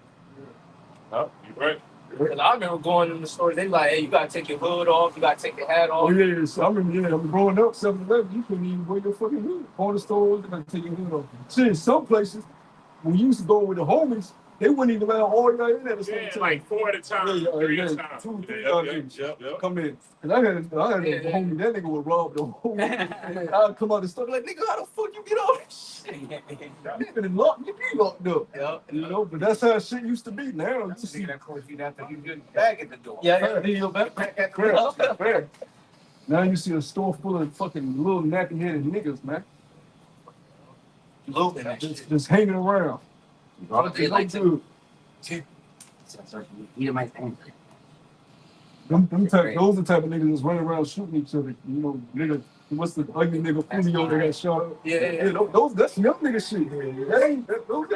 Oh, you're right. Because I remember going in the store, they like, hey, you gotta take your hood off, you gotta take your hat Oh off. yeah, so I remember, I'm growing up, 7-Eleven, you couldn't even wear your fucking hood. Corner stores, they gotta take your hood off. Shit, some places, when you used to go with the homies, they wouldn't even allow all y'all in at the same Yeah, time. like 4 at a time, 3 at a time. 2, 3 Yep, niggas come in. And I had a homie, that nigga would rob the whole I'd come out the store like, nigga, how the fuck you get off this shit? You been locked, you be locked up. Yeah. You know, but that's how shit used to be. Now, you see That course, you'd have to leave your bag at the door. Yeah, leave your backpack at the door. Fair. Now you see a store full of fucking little nappy-headed niggas, man. Looting that shit. Just hanging around. They like Dude, eat my thing. those are the type of niggas that's running around shooting each other. You know, nigga, what's the ugly nigga Fulio that got shot up? Yeah. That's young nigga shit.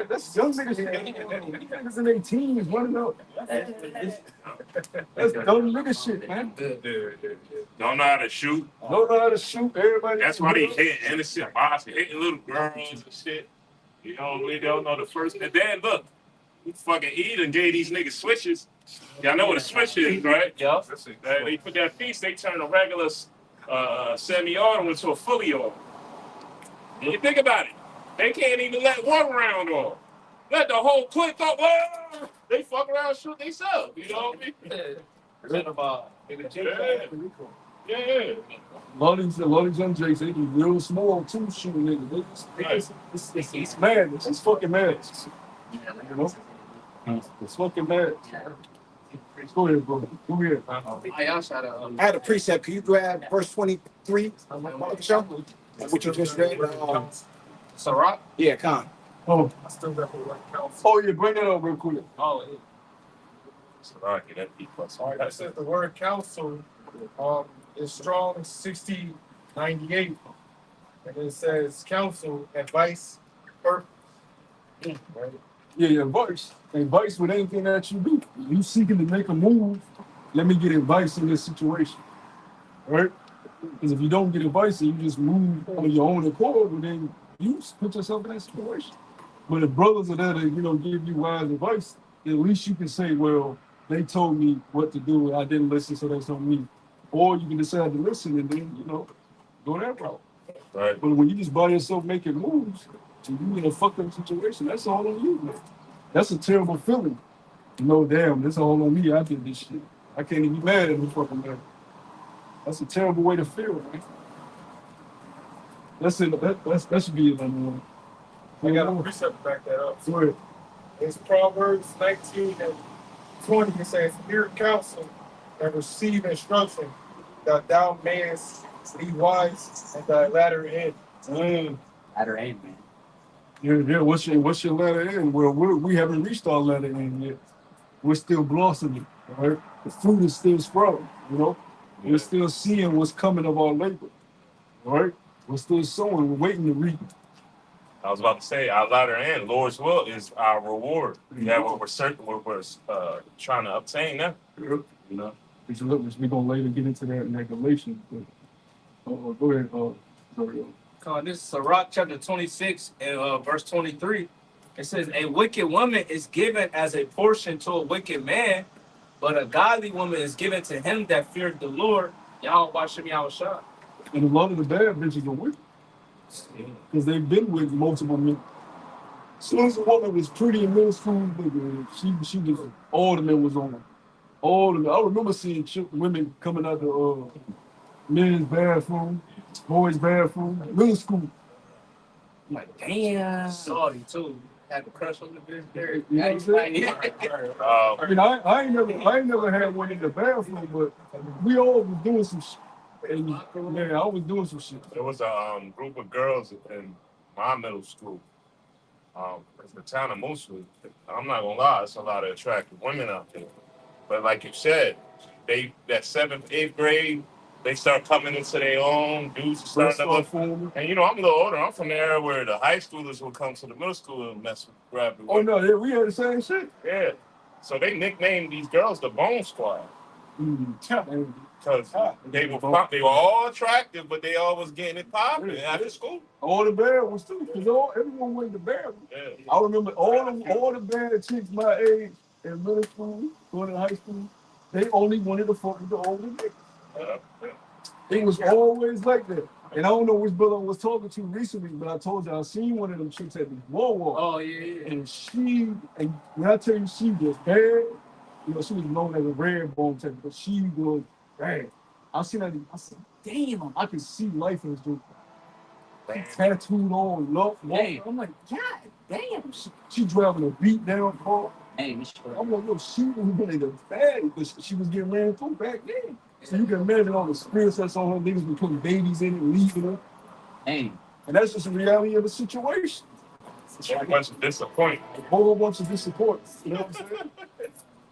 That's young nigga shit. Niggas in their teens running out. That's dumb nigga shit, man. Don't know how to shoot. Don't know how to shoot everybody. That's why they hit innocent boys, hitting little girls and shit. You know, we don't know the first. And then look, we fucking Eden gave these niggas switches. Y'all know what a switch is, right? Yeah. They put that piece, they turn a regular semi-auto into a fully auto. And you think about it, they can't even let one round off. Let the whole clip go. Oh, they fuck around and shoot themselves. You know what I mean? Yeah. A lot of these young Jakes, they be real small too, shooting niggas. It's madness. It's fucking madness. You know? It's fucking mad. Go ahead, bro. Go ahead. I had a precept. Can you grab verse 23 on the show? What you just read? Sarat? Yeah, Khan. Oh, I still got the right counsel. oh yeah, bring that up real quick. Oh, yeah. All right, that B plus. All right, that says the word counsel is strong 6098. And it says counsel, advice, purpose. Right? Yeah, advice. Advice with anything that you do. You seeking to make a move, let me get advice in this situation. Right? Because if you don't get advice and you just move on your own accord, well, then you put yourself in that situation. But if brothers are there to, give you wise advice, at least you can say, well, they told me what to do, I didn't listen, so that's on me. Or you can decide to listen and then, go that route. Right. But when you just by yourself making moves, and you in a fucked up situation, that's all on you, man. That's a terrible feeling. Damn, that's all on me. I did this shit. I can't even be mad at me fucking man. That's a terrible way to feel, man. That should be it, man. I got a precept to back that up. Go ahead. It's Proverbs 19 and 20. It says, hear counsel and receive instruction, that thou mayest be wise and thy latter end. Latter end, man. Yeah. What's your letter end? Well, we haven't reached our letter end yet. We're still blossoming, all right? The fruit is still sprouting, We're still seeing what's coming of our labor, all right? We're still sowing. We're waiting to reap. I was about to say, our latter end, Lord's will, is our reward. That what we're trying to obtain now. We're gonna later get into that in that Galatians. But go ahead, This is Sirach chapter 26 and verse 23. It says, a wicked woman is given as a portion to a wicked man, but a godly woman is given to him that feared the Lord. Y'all watch me out shot. And a lot of the bad bitches are wicked. Because they've been with multiple men. As soon as a woman was pretty in middle school, she was, all the men was on her. All the men. I remember seeing women coming out the men's bathroom, boys' bathroom, middle school. I'm like, damn. Sorry, too. Had to crush on the bitch there. You know what I'm saying? I ain't never had one in the bathroom, but we all was doing some shit. And man, I was doing some shit. There was a group of girls in my middle school. It's the town of Moosewood. I'm not gonna lie, it's a lot of attractive women out there. But like you said, that 7th, 8th grade they start coming into their own. Dudes Breast starting to look. forming. And you know, I'm a little older. I'm from the era where the high schoolers would come to the middle school and mess with, grab the Oh women. no, yeah, we had the same shit. Yeah. So they nicknamed these girls the Bone Squad because they were all attractive, but they all was getting it popping after school. All the bad ones too, because everyone went to bad. Yeah. I remember all the bad chicks my age in middle school, going to high school, they only wanted to fuck with the older niggas. Yeah. It was always like that. And I don't know which brother I was talking to recently, but I told you I seen one of them chicks at the Walmart. Oh yeah. And when I tell you she was bad, you know, she was known as a red bone type, but she was bad. I seen that, I said, damn, I could see life in this dude. Tattooed on, love. I'm like, God damn. She driving a beat down car. Hey, I'm like, yo, she was really the bad, but she was getting ran through back then. So you can imagine all the spirits that's on her. Niggas be putting babies in it, leaving her. hey, And that's just the reality of the situation. It's a bunch of disappointment. A whole bunch of disappointment. You know what I'm saying?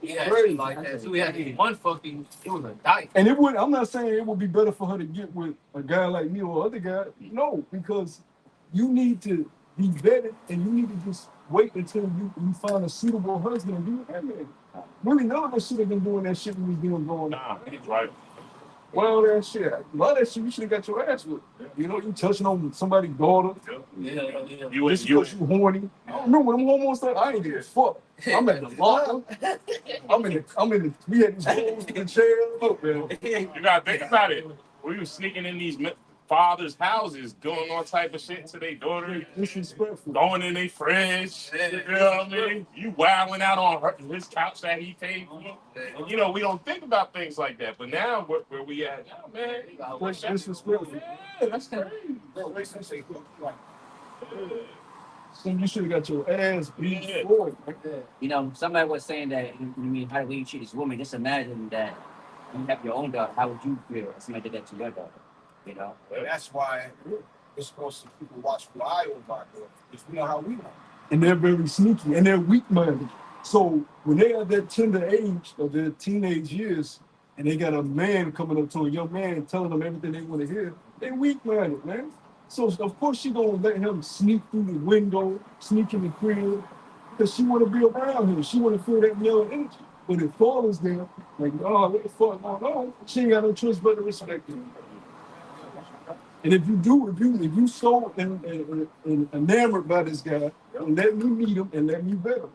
Yeah, Crazy. like that. So we had one fucking. It was a dice. And it would. I'm not saying it would be better for her to get with a guy like me or other guy. No, because you need to be vetted, and you need to just wait until you find a suitable husband and be with that man. Really, none of us should have been doing that shit when we was doing growing up. Nah, he's right. Well, that shit. A lot of that shit you should have got your ass with. You know, you touching on somebody's daughter. Yeah. You Just because you horny. I don't remember when them hormones started. I ain't give a fuck. I'm at the locker. I'm in the. We had these holes in the chair. Look, man. You gotta think about it. We were sneaking in these fathers' houses, doing all type of shit to their daughter, Disrespectful. going in their fridge. You know what I mean? You wilding out on his couch that he paid for. And, you know, we don't think about things like that. But now, where we at now, man? That's disrespectful. Yeah, that's crazy. So you should have got your ass beat Yeah. for it. you know, somebody was saying that, how do you treat this woman? Just imagine that you have your own daughter. How would you feel if somebody did that to your daughter? You know? And that's why we're supposed to people watch the eye over our door, because we know how we want. And they're very sneaky and they're weak-minded. So when they are that tender age of their teenage years, and they got a man coming up to a young man telling them everything they want to hear, they're weak-minded, man. So of course she gonna let him sneak through the window, sneak in the crib, because she want to be around him. She want to feel that male energy. But if father's there, like, oh, what the fuck going on? She ain't got no choice but to respect him. And if you so enamored by this guy, let me meet him and let me vet him.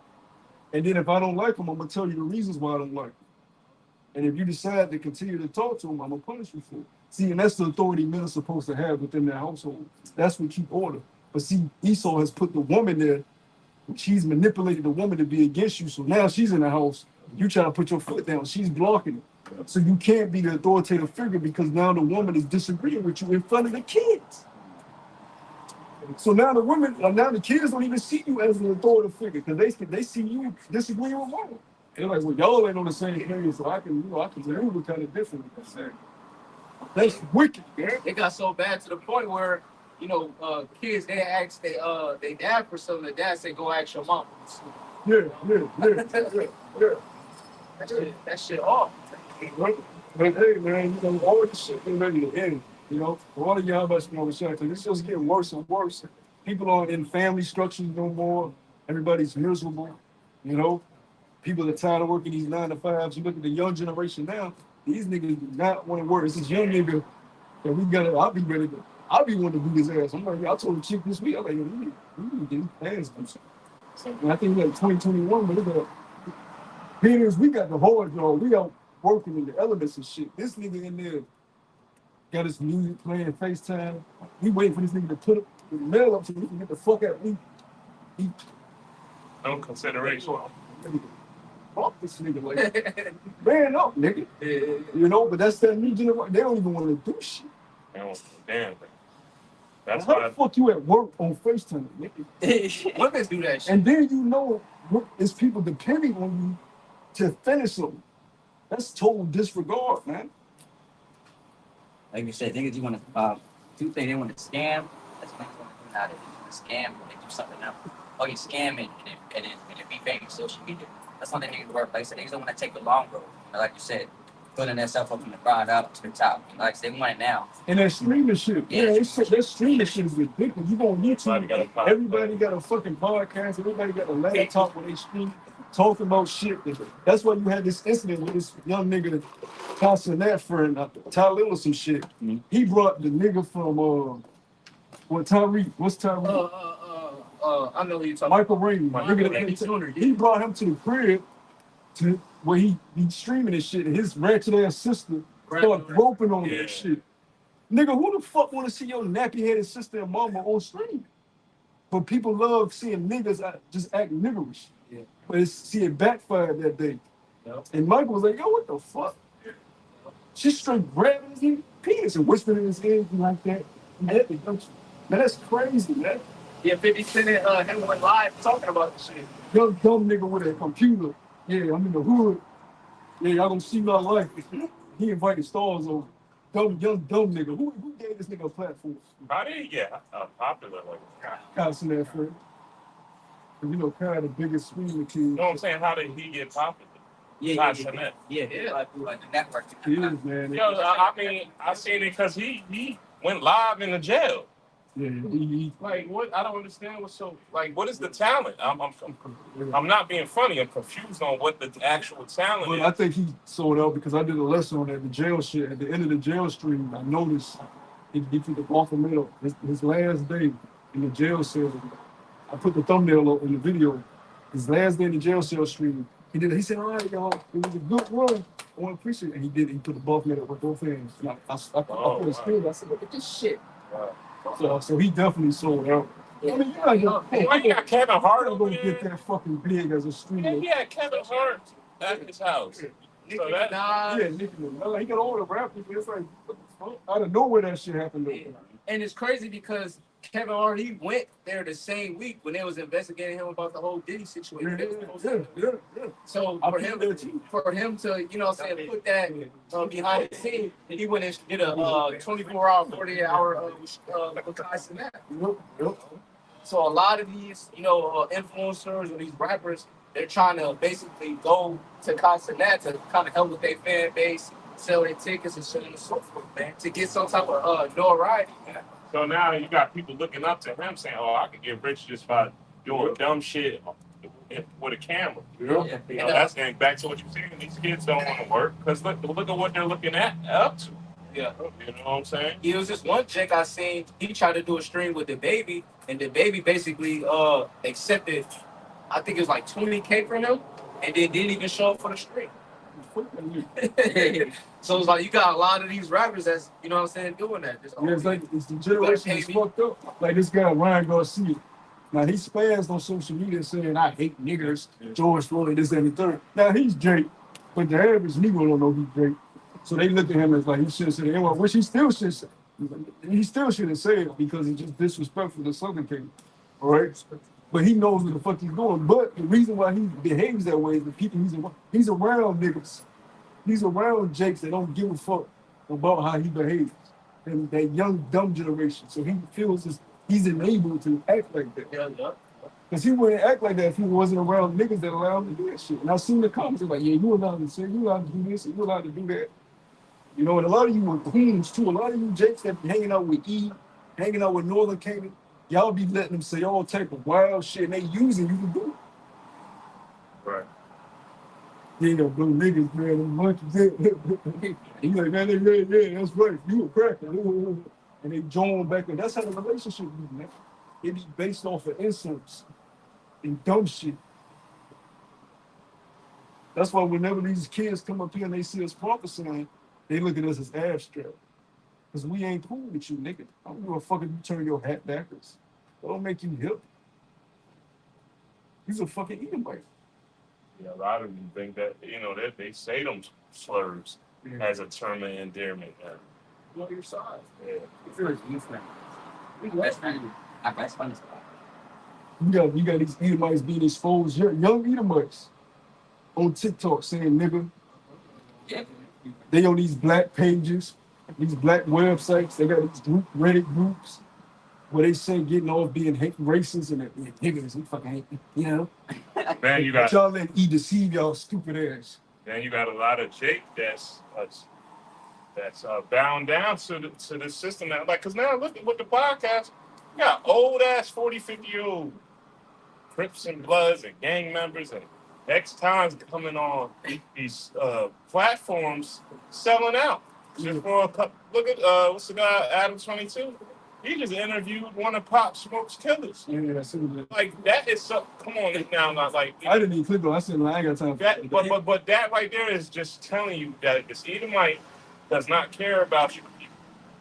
And then if I don't like him, I'm gonna tell you the reasons why I don't like him. And if you decide to continue to talk to him, I'm gonna punish you for it. See, and that's the authority men are supposed to have within their household. That's what keep order. But see, Esau has put the woman there. She's manipulated the woman to be against you. So now she's in the house. You try to put your foot down. She's blocking it. So you can't be the authoritative figure because now the woman is disagreeing with you in front of the kids. So now the kids don't even see you as an authoritative figure because they see you disagreeing with women. They're like, well, y'all ain't on the same page, so I can maneuver kind of differently. That's wicked. It got so bad to the point where, kids they ask they dad for something. The dad say, "Go ask your mom." Yeah. That shit off. But hey, man, all this shit is ready to end. All of y'all must know the shit. It's just getting worse and worse. People aren't in family structures no more. Everybody's miserable. People are tired of working these 9 to 5s. You look at the young generation now, these niggas do not want to work. It's this young nigga that I'll be wanting to beat his ass. I'm like, I told the chick this week, I'm like, we need to get his ass. And I think we like 2021, but look at we got the hard job. We out working in the elements and shit. This nigga in there got his music playing FaceTime. We waiting for this nigga to put the mail up so we can get the fuck out. No consideration. Fuck this nigga, like, man up, nigga. But that's that new generation. They don't even want to do shit. Damn. That's how the fuck you at work on FaceTime, nigga? Women do that shit. And then it's people depending on you to finish them. That's total disregard, man. Like you said, niggas, you want to two things. They want to scam. That's what they want to do now. They want to scam or they do something else. Oh, you scamming and it be famous social media. That's one thing niggas work. Like I said, niggas don't want to take the long road. Like you said, building themselves up from the ground up to the top. Like they want it now. And that streaming shit, Yeah. that streaming shit is ridiculous. You go on Everybody got a YouTube, podcast. everybody got a fucking podcast, everybody got a laptop where they stream, talking about shit. That's why you had this incident with this young nigga, Castanet friend, Tyler or some shit. Mhm. He brought the nigga from what Tyreek? What's Tyreek? I know who you're talking Michael Rainey. Michael Nigga Rainey that Jr., he brought him to the crib to where he streaming this shit, and his ratchet ass sister started roping on Yeah. that shit. Nigga, who the fuck want to see your nappy headed sister and mama on stream? But people love seeing niggas just act niggerish. Yeah. But it backfired that day. Yep. And Michael was like, yo, what the fuck? She straight grabbing his penis and whispering in his ear like that. Man, that's crazy, man. Yeah, 50 Cent and him went live talking about the shit. Young dumb nigga with a computer. Yeah, I'm in the hood. Yeah, y'all gonna see my life. He invited stars over. Young dumb nigga. Who gave this nigga a platform? How did he get popular like that? Kyle Smith, friend. You know, kind of the biggest streamer kid. You know what I'm saying? How did he get popular? Yeah. Yeah. Like the network. He is, man. Yo, I mean, I seen it because he went live in the jail. Yeah, he Like, what? I don't understand what's so, like, what is the talent? I'm not being funny. I'm confused on what the actual talent But is. I think he sold out because I did a lesson on that, the jail shit. At the end of the jail stream, I noticed he took the offer middle. His last day in the jail cell, I put the thumbnail up in the video. His last day in the jail cell stream, he said, all right, y'all, it was a good run. I want to appreciate it. And he did. He put the buff middle with both hands. And I put his field. I said, look at this shit. Wow. So he definitely sold out. I mean, Why you got Kevin Hart I'm over gonna get there? that fucking big as a streamer. Yeah, he had Kevin Hart at his house. So that, Yeah, Nicki Minaj. He got all the rap people. It's like, what the fuck? Out of nowhere that shit happened. Yeah. And it's crazy because Kevin Hart, he went there the same week when they was investigating him about the whole Diddy situation. They was supposed to- So I for feel him, that too. to, you know what I'm saying, put that behind the scene, he went and did a 24-hour, 48-hour with Kai Cenat. Yep. So a lot of these, influencers or these rappers, they're trying to basically go to Kai Cenat to kind of help with their fan base, sell their tickets and so on and so forth, man, to get some type of notoriety, man. so now you got people looking up to him saying, "Oh, I could get rich just by doing dumb shit with a camera." Yep. You know, that's getting back to what you're saying. These kids don't want to work because look at what they're looking up to. Yeah. You know what I'm saying? It was just one chick I seen, he tried to do a stream with the baby, and the baby basically accepted, I think it was like $20K from him, and then didn't even show up for the stream. So it's like you got a lot of these rappers that's, you know what I'm saying, doing that. Just, Yeah, it's the generation that's fucked up. Like this guy, Ryan Garcia. Now, he spazzed on social media saying, I hate niggers, George Floyd, this, and the third. Now, he's Drake, but the average Negro don't know he's Drake. So they look at him as like he should say, well, which he still should say. He still shouldn't say it because it's just disrespectful to Southern people. All right? But he knows what the fuck he's doing. But the reason why he behaves that way is the people he's around niggas. He's around Jakes that don't give a fuck about how he behaves. And that young, dumb generation. So he feels he's enabled to act like that. Yeah. Because he wouldn't act like that if he wasn't around niggas that allow him to do that shit. And I've seen the comments like, yeah, you allowed to say, you allowed to do this, and you allowed to do that. You know, and a lot of you are queens too. A lot of you Jakes that be hanging out with E, hanging out with Northern Canaan, y'all be letting them say all type of wild shit, and they using you to do it. Right. You ain't got blue niggas, man. Them monkeys. He like, man, yeah, that's right. You a cracker. And they join back in. That's how the relationship be, man. It be based off of insults and dumb shit. That's why whenever these kids come up here and they see us prophesying, they look at us as abstract. Because we ain't cool with you, nigga. I don't give a fuck if you turn your hat backwards. That don't make you hip. He's a fucking Edomite. Yeah, a lot of them think that, that they say them slurs as a term of endearment. Know your size. Yeah. Best friend. My best friend is You got these Edomites being exposed, young Edomites on TikTok saying nigga. Yeah. They on these black pages, these black websites. They got these Reddit groups where they say getting off being racist and niggas, we fucking hate, Man, you got y'all let E deceive y'all stupid ass. Then you got a lot of Jake that's bound down to the system now. Like, cause now look at what the podcast. You got old ass 40, 50-year-old Crips and Bloods and gang members and X times coming on these platforms selling out. Just for a couple, look at what's the guy Adam 22? He just interviewed one of Pop Smoke's killers. Yeah, I see that. Like that is so. Come on now, not like I didn't even click on. I said, I ain't got time for that. But that right there is just telling you that this Edomite does not care about you,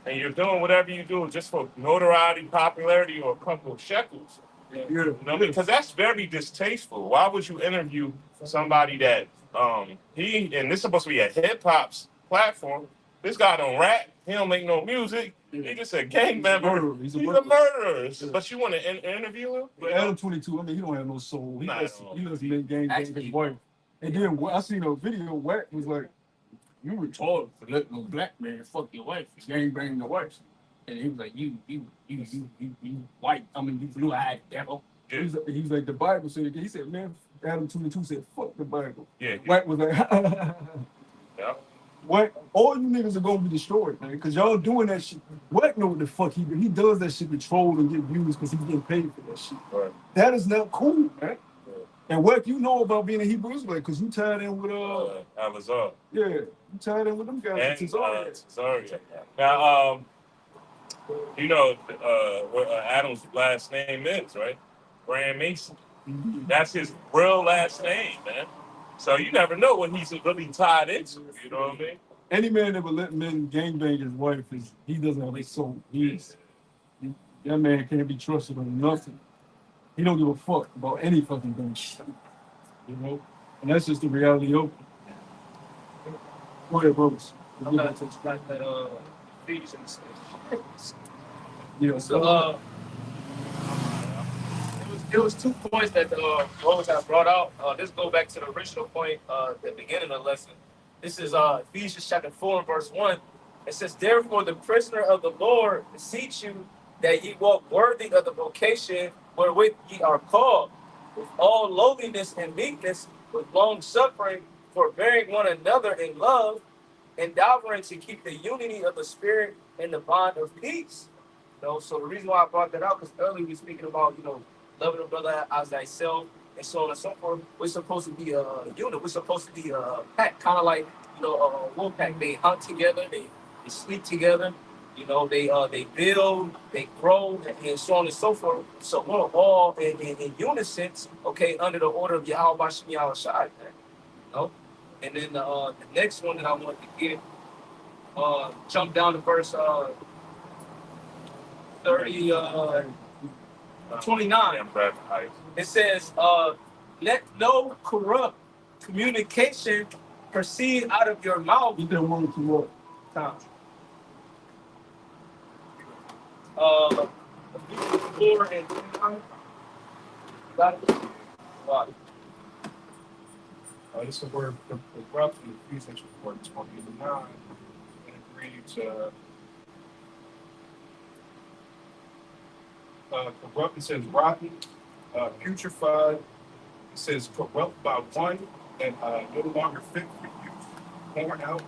and you're doing whatever you do just for notoriety, popularity, or a couple of shekels. Yeah, You know, because that's very distasteful. Why would you interview somebody that and this is supposed to be a hip hop's platform? This guy don't rap. He don't make no music. He just a gang member. He's a murderer. But you want to interview him? But Adam 22, I mean, he don't have no soul. He doesn't make gang his wife. And then I seen a video. Wack was like, "You retarded for letting no black man fuck your wife, gang bang your wife." And he was like, "You white. I mean, you blue-eyed devil." Yeah. He's like, the Bible said. He said, "Man, Adam 22 said, fuck the Bible." Yeah. White was like, Yeah. "What? All you niggas are gonna be destroyed, man, because y'all doing that shit." White know what the fuck he do. He does that shit to troll and get views because he's getting paid for that shit. Right. That is not cool, man. Yeah. And what you know about being a Hebrew Israelite, because you tied in with Al-Azhar. yeah, you tied in with them guys. And Cesaria. Now, you know what Adam's last name is, right? Graham Mason. Mm-hmm. That's his real last name, man. So you never know what he's really tied into. You know what I mean? Any man that would let men gangbang his wife he doesn't have a soul. That man can't be trusted on nothing. He don't give a fuck about any fucking thing. You know? And that's just the reality of it. Go ahead, brothers. I'm not to extract that Ephesians. Yeah, So it was 2 points that Rose had brought out. This go back to the original point at the beginning of the lesson. This is Ephesians chapter 4 and verse 1. It says, "Therefore the prisoner of the Lord beseech you that ye walk worthy of the vocation wherewith ye are called, with all lowliness and meekness, with long suffering, forbearing one another in love, endeavoring to keep the unity of the Spirit in the bond of peace." You know, so the reason why I brought that out, because earlier we were speaking about, loving a brother as thyself, and so on and so forth. We're supposed to be a unit. We're supposed to be a pack, kind of like, a wolf pack. They hunt together, they sleep together, they build, they grow, and so on and so forth. So we're all in unison, okay, under the order of Yahweh Bashem Yahweh Shai, And then the next one that I want to get, jump down to verse 29. It says, "Let no corrupt communication proceed out of your mouth." Get that one to more. Time. 4 and 29. Got it? Wow. This is where the corrupt in Ephesians 4:29 and it reads, corrupt, it says rotten, putrefied, it says corrupt by one and no longer fit for use, worn out,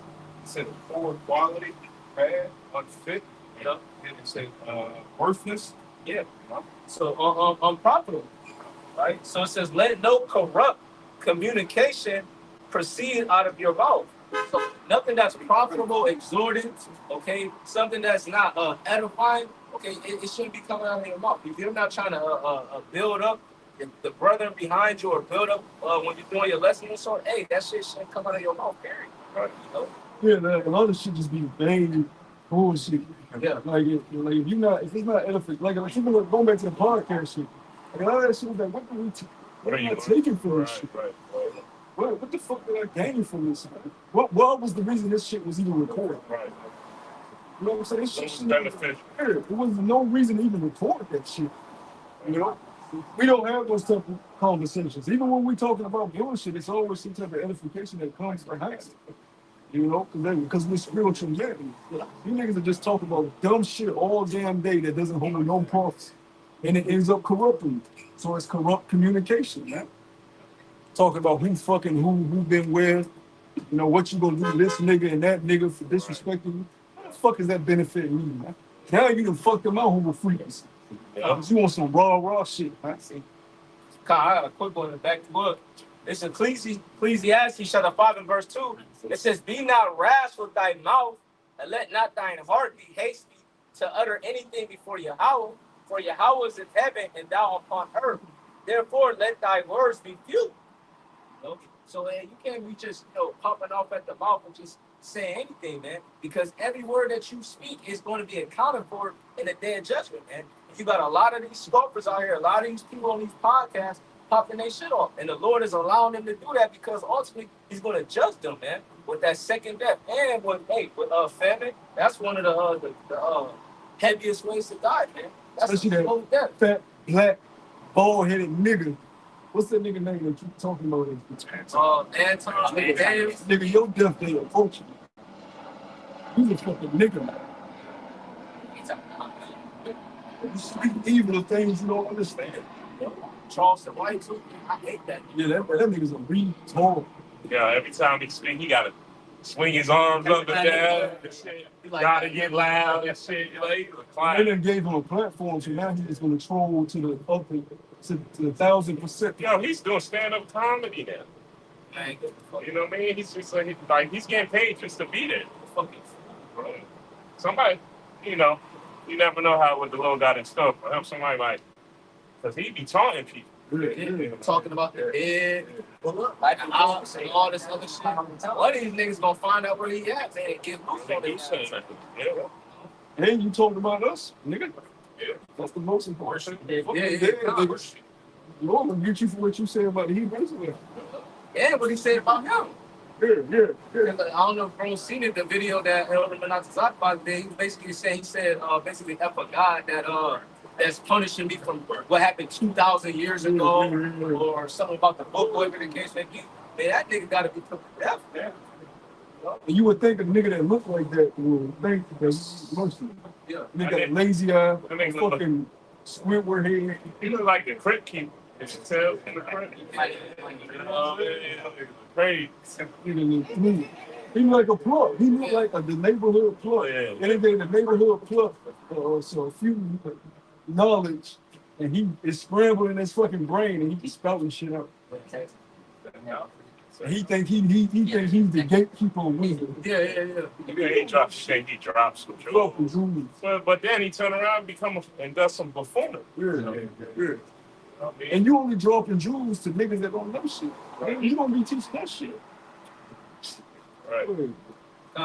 it says poor quality, bad, unfit, and it says worthless. Yeah. So unprofitable, right? So it says, "Let no corrupt communication proceed out of your mouth." So nothing that's profitable, exhortant, okay, something that's not edifying, okay, it shouldn't be coming out of your mouth. If you're not trying to build up the brethren behind you or build up when you're doing your lesson and so on, hey, that shit shouldn't come out of your mouth, period. Right? Yeah, a lot of shit just be vain bullshit. Yeah. Like if it's not edifying, like people going back to the podcast shit. Like a lot of that shit was like, what am I taking from this shit? Right. What the fuck did I gain from this? What was the reason this shit was even recorded? Right. You know what I'm saying? This shit shouldn't Beneficial. even be. There was no reason to even record that shit. You know? We don't have those type of conversations. Even when we talking about bullshit, it's always some type of edification that comes behind it. You know? Because we're spiritual men. You niggas are just talking about dumb shit all damn day that doesn't hold no pulse. And it ends up corrupting. So it's corrupt communication, man. Talking about who been where, You know what you gonna do to this nigga and that nigga for disrespecting you? What the fuck is that benefiting me, man? Now you done fucked them out who were freaks. You want some raw shit, man. Kyle, I got a quick one in the back to book. It's Ecclesiastes chapter 5 and verse 2. It says, be not rash with thy mouth, and let not thine heart be hasty to utter anything before Yahweh, for Yahweh is in heaven and thou upon earth. Therefore, let thy words be few. So you can't be just popping off at the mouth and just saying anything, man. Because every word that you speak is going to be accounted for in the day of judgment, man. You got a lot of these scoffers out here, a lot of these people on these podcasts popping their shit off, and the Lord is allowing them to do that because ultimately He's going to judge them, man, with that second death and with famine. That's one of the heaviest ways to die, man. That's especially the whole death. Fat, black, bald-headed nigga. What's that nigga name that you talking about? Anton. Nigga, your death day approaching. You a fucking nigga, man. You speak evil of things you don't understand. Charleston White too. I hate that. Yeah, that nigga's a retard. Yeah, every time he speak, he gotta swing his arms up and down and shit. Gotta get loud and shit. Like, They done gave him a platform, so now he's gonna troll to the up to the 1,000%. yo, he's doing stand-up comedy now. You know what I mean? He's just like he's getting paid just to be there. Fucking somebody, you never know what the Lord got in store for him. Somebody like, because he be taunting people. Talking about the dead, all this other shit. One of these niggas gonna find out where he at, man, and get loose on it. And you talking about us, nigga? Yeah. That's the most important. Nigga. Lord will get you for what you say about the Hebrews. Yeah, what he said about him. Yeah. I don't know if bro seen it, the video that Elder Menachezakh did. He basically said, basically F a God that's punishing me from what happened 2,000 years ago, or something about the book, whatever the case may be. Man, that nigga gotta be put to death, man. And you would think a nigga that look like that would think that's mercy. Yeah. Nigga got a lazy eye, fucking Squidward head. He look like the crypt keeper. If you tell in the crypt. Crazy. He look like a plug. He look like the neighborhood plug. Anything the neighborhood plug. So a few knowledge, and he is scrambling his fucking brain, and he just spouting shit out. So he think he's the gatekeeper of wisdom. Yeah. He drops shit. He drops some jewels. But then he turn around and does some buffoonery. Yeah. And you only dropping jewels to niggas that don't know shit. Right? You don't be teaching that shit. Right.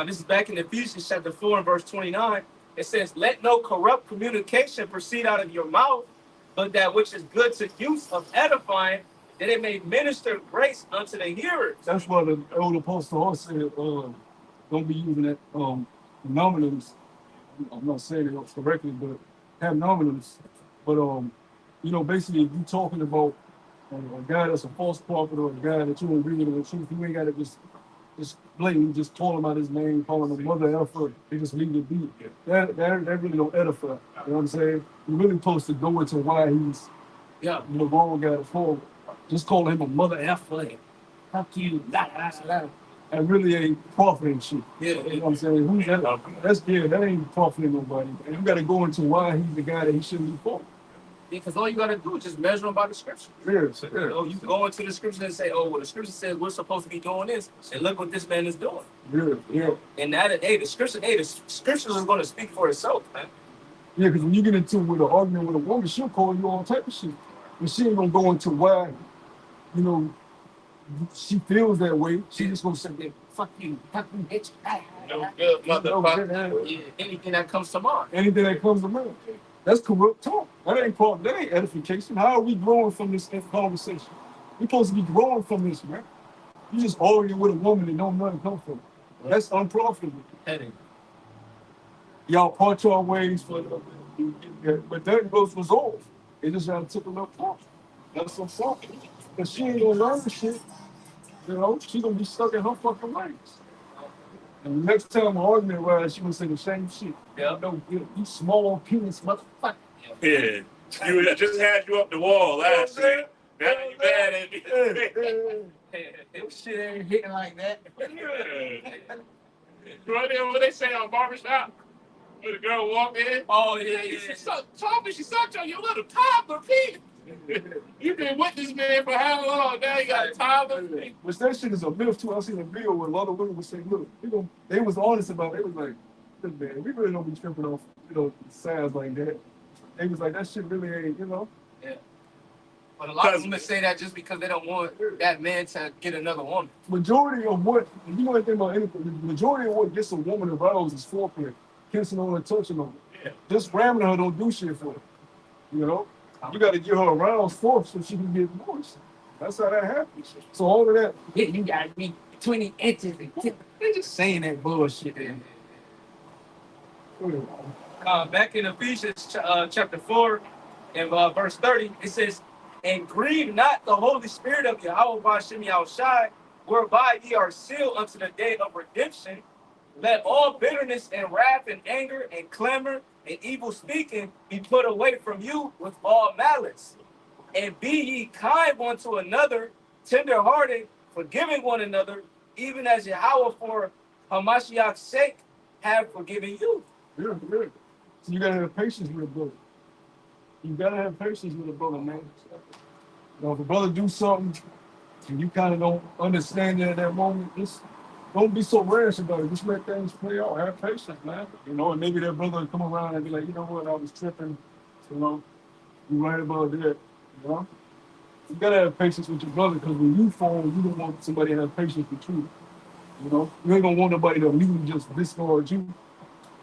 This is back in Ephesians chapter 4 and verse 29. It says, let no corrupt communication proceed out of your mouth, but that which is good to use of edifying, that it may minister grace unto the hearers. That's why the old Apostle Paul said, don't be using that nominals. I'm not saying it correctly, but have nominals. But basically, if you're talking about a guy that's a false prophet or a guy that you don't agree with the truth, you ain't got to just blatantly just call him out his name, call him a mother effer. They just leave it be. That really don't edify. You know what I'm saying? You're really supposed to go into why he's the wrong guy to follow. Just call him a mother effer. Fuck you. And really ain't profiting shit. Yeah. You know what I'm saying? Who's that? That ain't profiting nobody. And you got to go into why he's the guy that he shouldn't be for. Because all you got to do is just measure them by the scripture. You go into the scripture and say, the scripture says we're supposed to be doing this, and look what this man is doing. Yeah. And the scripture is going to speak for itself, man. Yeah, because when you get into an argument with a woman, she'll call you all type of shit. And she ain't going to go into why, she feels that way. She just going to say, fuck you, bitch. No good motherfucker. Yeah, anything that comes to mind. That's corrupt talk. That ain't edification. How are we growing from this conversation? We're supposed to be growing from this, man. You just arguing with a woman that don't know where to come from. That's unprofitable. Y'all part your ways but that goes resolved. It just took a little part. That's some fault. Because she ain't gonna learn the shit. She gonna be stuck in her fucking ways. And the next time an argument arises, she gonna say the same shit. Yeah. You small penis motherfucker. Yeah. You just had you up the wall last year. Now you mad at me. It shit ain't hitting like that. Right there, what they say on barbershop? When the girl walk in. Oh yeah, yeah. She told me she sucked on your little toddler feet. You been with this man for how long? Now you got a toddler. Which that shit is a myth too. I seen a video where a lot of women would say, look, they was honest about it. They was like, look, man, we really don't be tripping off, size like that. They was like, that shit really ain't, Yeah. But a lot of women say that just because they don't want that man to get another woman. Majority of what, if you know anything about anything, the majority of what gets a woman aroused is foreplay. Kissing on her, touching on her. Yeah. Just grabbing her don't do shit for her. You got to get her aroused first so she can get moist. That's how that happens. So all of that, Yeah, you gotta be 20 inches. They're just saying that bullshit. Back in Ephesians chapter 4 and verse 30, it says, and grieve not the Holy Spirit of Yahweh Bashem Yahushai, whereby ye are sealed unto the day of redemption. Let all bitterness and wrath and anger and clamor and evil speaking be put away from you with all malice. And be ye kind one to another, tenderhearted, forgiving one another, even as Yahweh for Hamashiach's sake have forgiven you. yeah. So you got to have patience with a brother. You got to have patience with a brother, man. If a brother do something and you kind of don't understand it at that moment, just don't be so rash about it. Just let things play out. Have patience, man. And maybe that brother will come around and be like, you know what, I was tripping. You right about that. You gotta have patience with your brother because when you fall, you don't want somebody to have patience with you. You ain't gonna want nobody to immediately just discard you.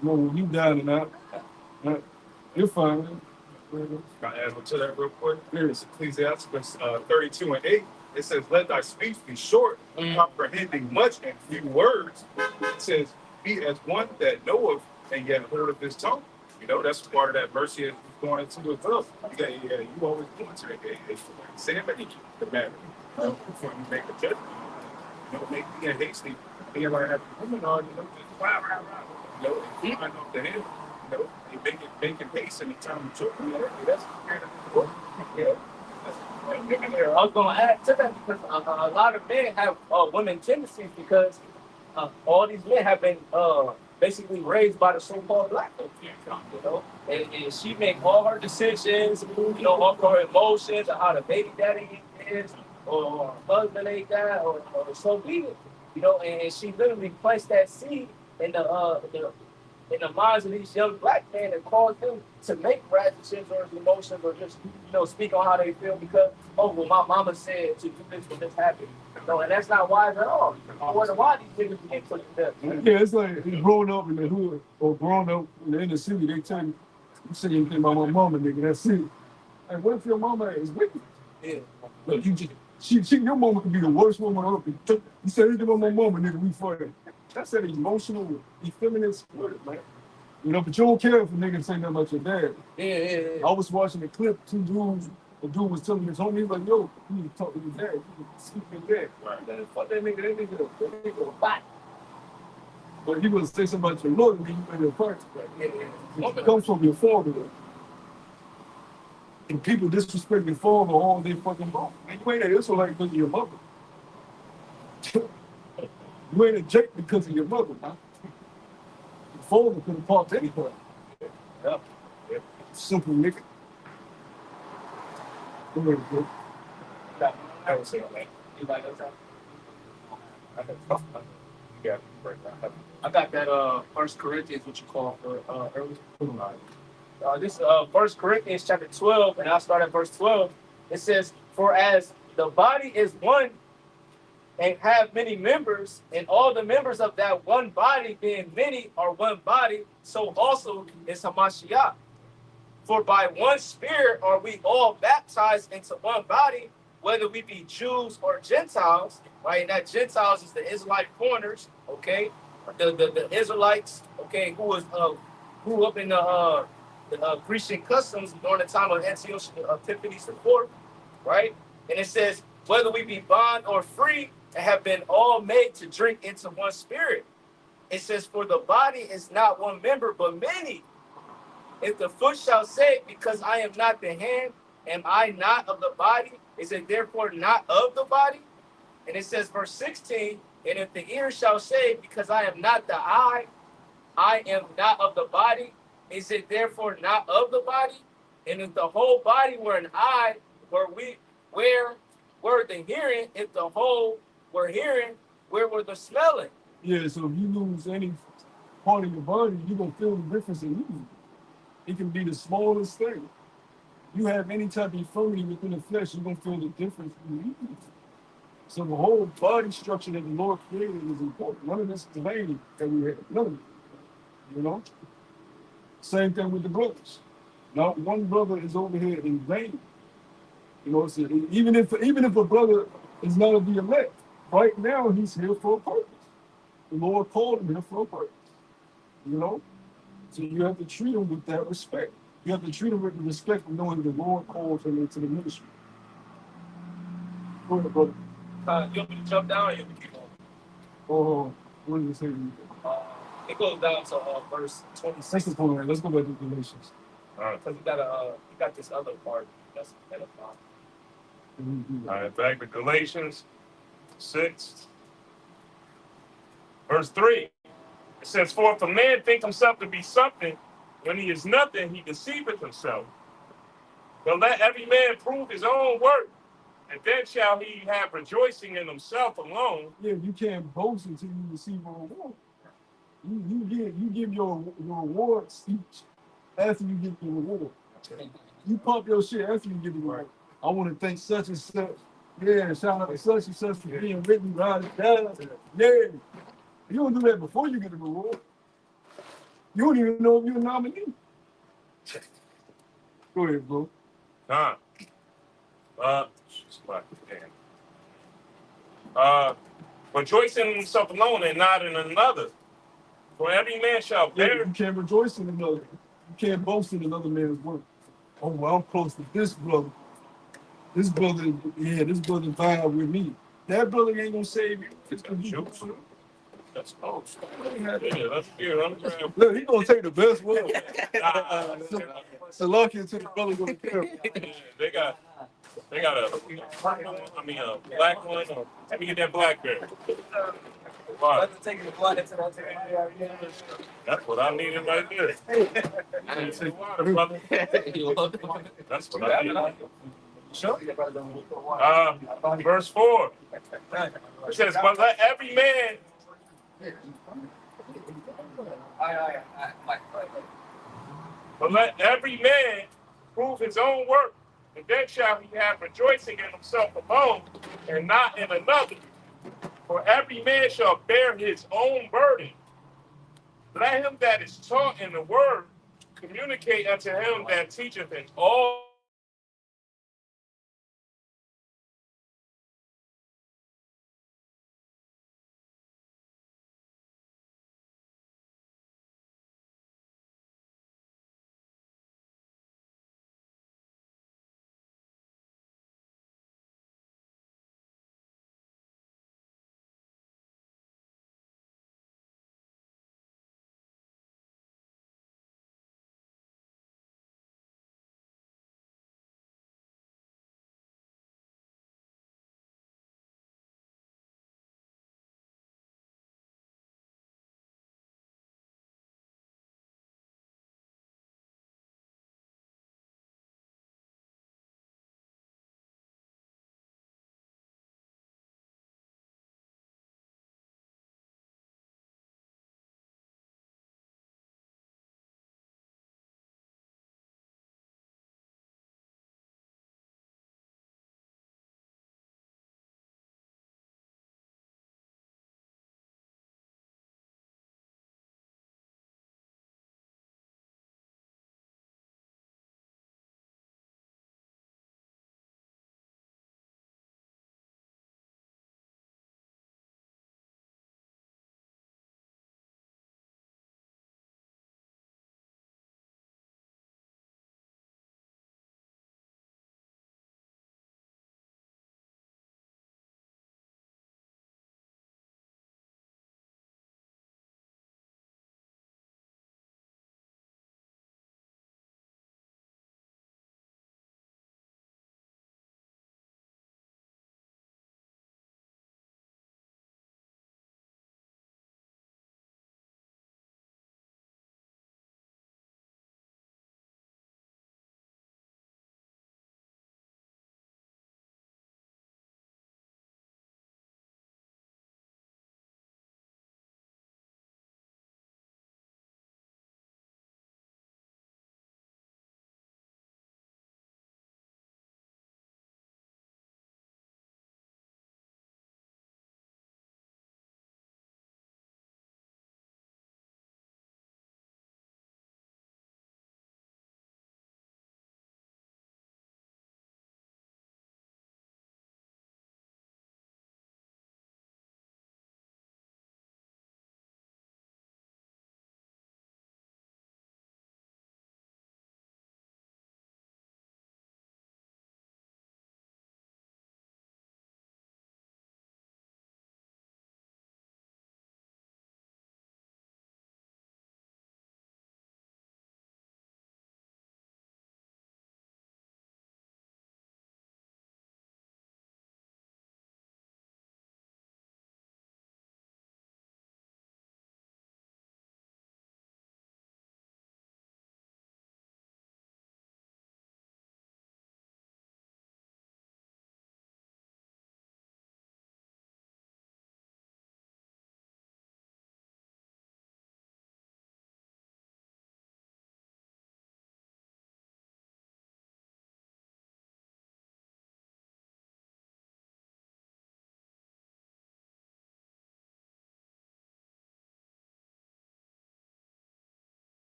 When you down and out, you're fine, man. Can I add on to that real quick? It's Ecclesiastes 32 and 8. It says, let thy speech be short, comprehending much in few words. It says, be as one that knoweth and yet holdeth his tongue. That's part of that mercy is going into the book. You always going to examine the matter before you make a judgment. Make being hasty, being like having a woman on, just wow. If find off the head, you make it haste any time you took. That's yeah. I was going to add to that because a lot of men have women tendencies because all these men have been basically raised by the so-called black folks, and she make all her decisions, off her emotions or how the baby daddy is, or her husband ain't that, or so be it, and she literally placed that seed in the minds of these young black men and cause them to make rash decisions or emotions or just, speak on how they feel because, well, my mama said to do this when this happened. And that's not wise at all. I wonder why these niggas get put to death. Yeah, it's like growing up in the hood or growing up in the inner city, they tell you say anything about my mama, nigga, that's it. Like, what if your mama is wicked? Yeah. Look, your mama could be the worst woman on earth. You say anything about my mama, nigga, we fight. That's an emotional, effeminate spirit, man. But you don't care if a nigga say nothing about your dad. Yeah. I was watching a clip, two dudes, a dude was telling his homie, he was like, yo, you need to talk to your dad. You need to speak to your dad. Right. Man, fuck that nigga a bot. But he was say something about your mother, then you made a fight. It comes from your father. And people disrespect your father all day fucking long. Man, you ain't an Israelite because of your mother. You ain't a Jake because of your mother, man. Your father could have popped anybody. Yeah. Simple nigga. Go ahead, bro. I would say on that. You like that? Yeah, I got that 1 Corinthians, what you call for earlier. This is 1 Corinthians chapter 12, and I'll start at verse 12. It says, for as the body is one and have many members, and all the members of that one body being many are one body, so also is Hamashiach. For by one Spirit are we all baptized into one body, whether we be Jews or Gentiles, right? And that Gentiles is the Israelite foreigners, okay? The Israelites, okay, who was grew up in the Grecian customs during the time of Antiochus Epiphanes IV, right? And it says, whether we be bond or free, and have been all made to drink into one Spirit. It says, for the body is not one member, but many. If the foot shall say, because I am not the hand, am I not of the body? It said, therefore, not of the body. And it says, verse 16, and if the ear shall say, because I am not the eye, I am not of the body, is it therefore not of the body? And if the whole body were an eye, where were the hearing? If the whole were hearing, where were the smelling? Yeah, so if you lose any part of your body, you're gonna feel the difference in losing it. It can be the smallest thing. You have any type of infirmity within the flesh, you're gonna feel the difference in losing it. So the whole body structure that the Lord created is important. None of this is vain that we have. None of it. You know? Same thing with the brothers. Not one brother is over here in vain. You know, so even if a brother is not of the elect, right now he's here for a purpose. The Lord called him here for a purpose. You know? So you have to treat him with that respect. You have to treat him with the respect of knowing the Lord called him into the ministry. Go ahead, brother. You want me to jump down or you want me to keep going? Oh, what did it say? It goes down to verse That's 26. the point. Let's go back to Galatians. All right. Because you got this other part. That's edifying. All right, back to Galatians 6, verse 3. It says, for if a man think himself to be something, when he is nothing, he deceiveth himself. But let every man prove his own work, and then shall he have rejoicing in himself alone. Yeah, you can't boast until you receive a reward. You give your reward speech after you get the reward. You pump your shit after you get the reward. I want to thank such and such. Yeah, shout out to such and such for being written right down. Yeah. You don't do that before you get the reward. You don't even know if you're a nominee. Go ahead, bro. Huh? Uh, rejoicing in himself alone and not in another. For every man shall Yeah, bear. you can't rejoice in another. You can't boast in another man's work. Oh, well, I'm close to this brother. This brother vibe with me. That brother ain't gonna save you. It's gonna be you. That's close. Yeah, let's hear it. Look, he gonna take the best one. So Lucky until the brother gonna care. they got a purple one, a black one. Let me get that blackberry. Wow. That's what I needed right there. I need some water, brother. That's what I need. Sure. Verse 4. It says, but let every man prove his own work, and then shall he have rejoicing in himself alone, and not in another. For every man shall bear his own burden. Let him that is taught in the word communicate unto him that teacheth in all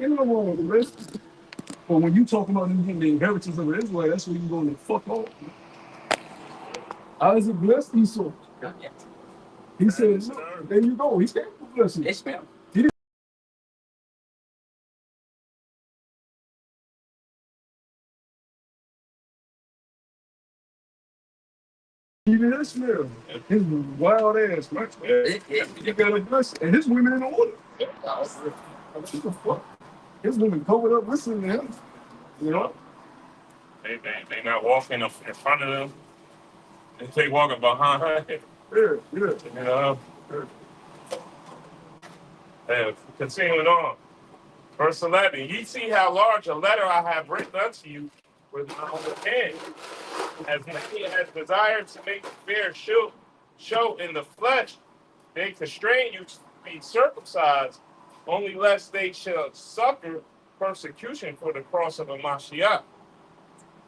Ain't no wrong with the rest. But when you talk about them getting the inheritance of Israel, that's where you going to fuck off. Isaac blessed Esau. He said, look, there you go. He said, bless him. Ishmael. Even Ishmael, his wild ass, right? He got a blessing, and his women in the order. What the fuck? His women covered up listening to him. You know? They not walking in front of them. They walking behind. Yeah. You know. Continuing on. Verse 11. Ye see how large a letter I have written unto you with my own hand. As many as desire to make a fair show in the flesh, they constrain you to be circumcised, only lest they shall suffer persecution for the cross of a Mashiach.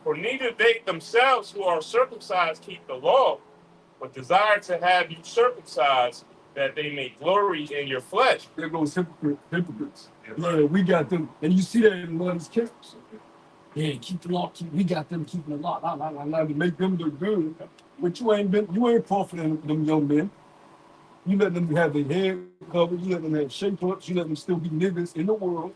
For neither they themselves who are circumcised keep the law, but desire to have you circumcised, that they may glory in your flesh. There goes hypocrites. Yeah, we got them. And you see that in a lot of these camps. Yeah, keep the law. We got them keeping the law. To make them look good. But you ain't profiting them young men. You let them have their hair covered. You let them have shape ups. You let them still be niggas in the world.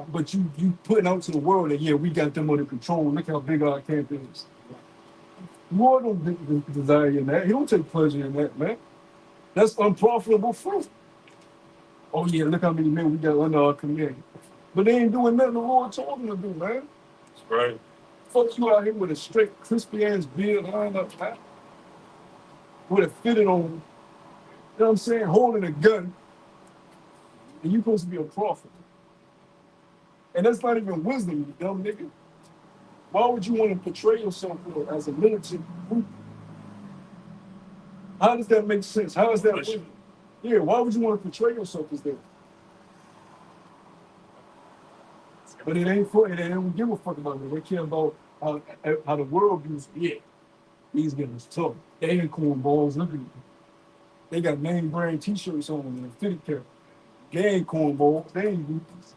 But you putting out to the world that, yeah, we got them under control. Look how big our camp is. Lord don't desire in that. He don't take pleasure in that, man. That's unprofitable fruit. Oh, yeah, look how many men we got under our command. But they ain't doing nothing the Lord told them to do, man. That's right. Fuck you out here with a straight, crispy ass beard lined up, man. With a fitted on, you know what I'm saying? Holding a gun. And you supposed to be a prophet. And that's not even wisdom, you dumb nigga. Why would you want to portray yourself as a militant group? How does that make sense? How is that wisdom? Yeah, why would you want to portray yourself as that? But it ain't for it. They don't give a fuck about it. They care about how the world views. Yeah, these guys tough. They ain't cornballs. Look at them. They got name brand T-shirts on and a fitted cap. They ain't cornballs. They ain't groupies.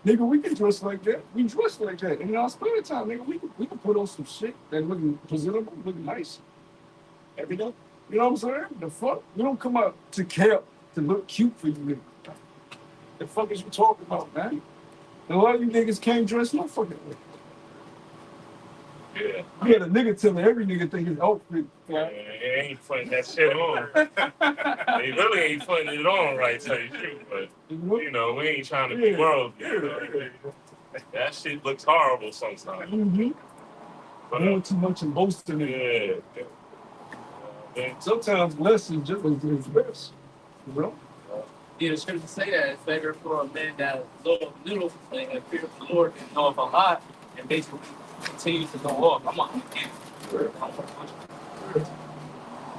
Nigga, we can dress like that. We dress like that. And in our spare time, nigga, we can put on some shit that looking presentable, looking nice. Every day. You know what I'm saying? The fuck? You don't come out to camp to look cute for you niggas. The fuck is you talking about, man? And a lot of you niggas can't dress no fucking way. Yeah. We had a nigga tell me every nigga think his outfit. Yeah, they ain't putting that shit on. They really ain't putting it on right, tell you the truth. But, you know, we ain't trying to be worldly. That shit looks horrible sometimes. Mm-hmm. But doing too much and boasting. Yeah. Sometimes less is just as best. You know? Yeah, the scriptures say that it's better for a man that little thing and fear the Lord and know of a lot and basically continue to go off. I'm on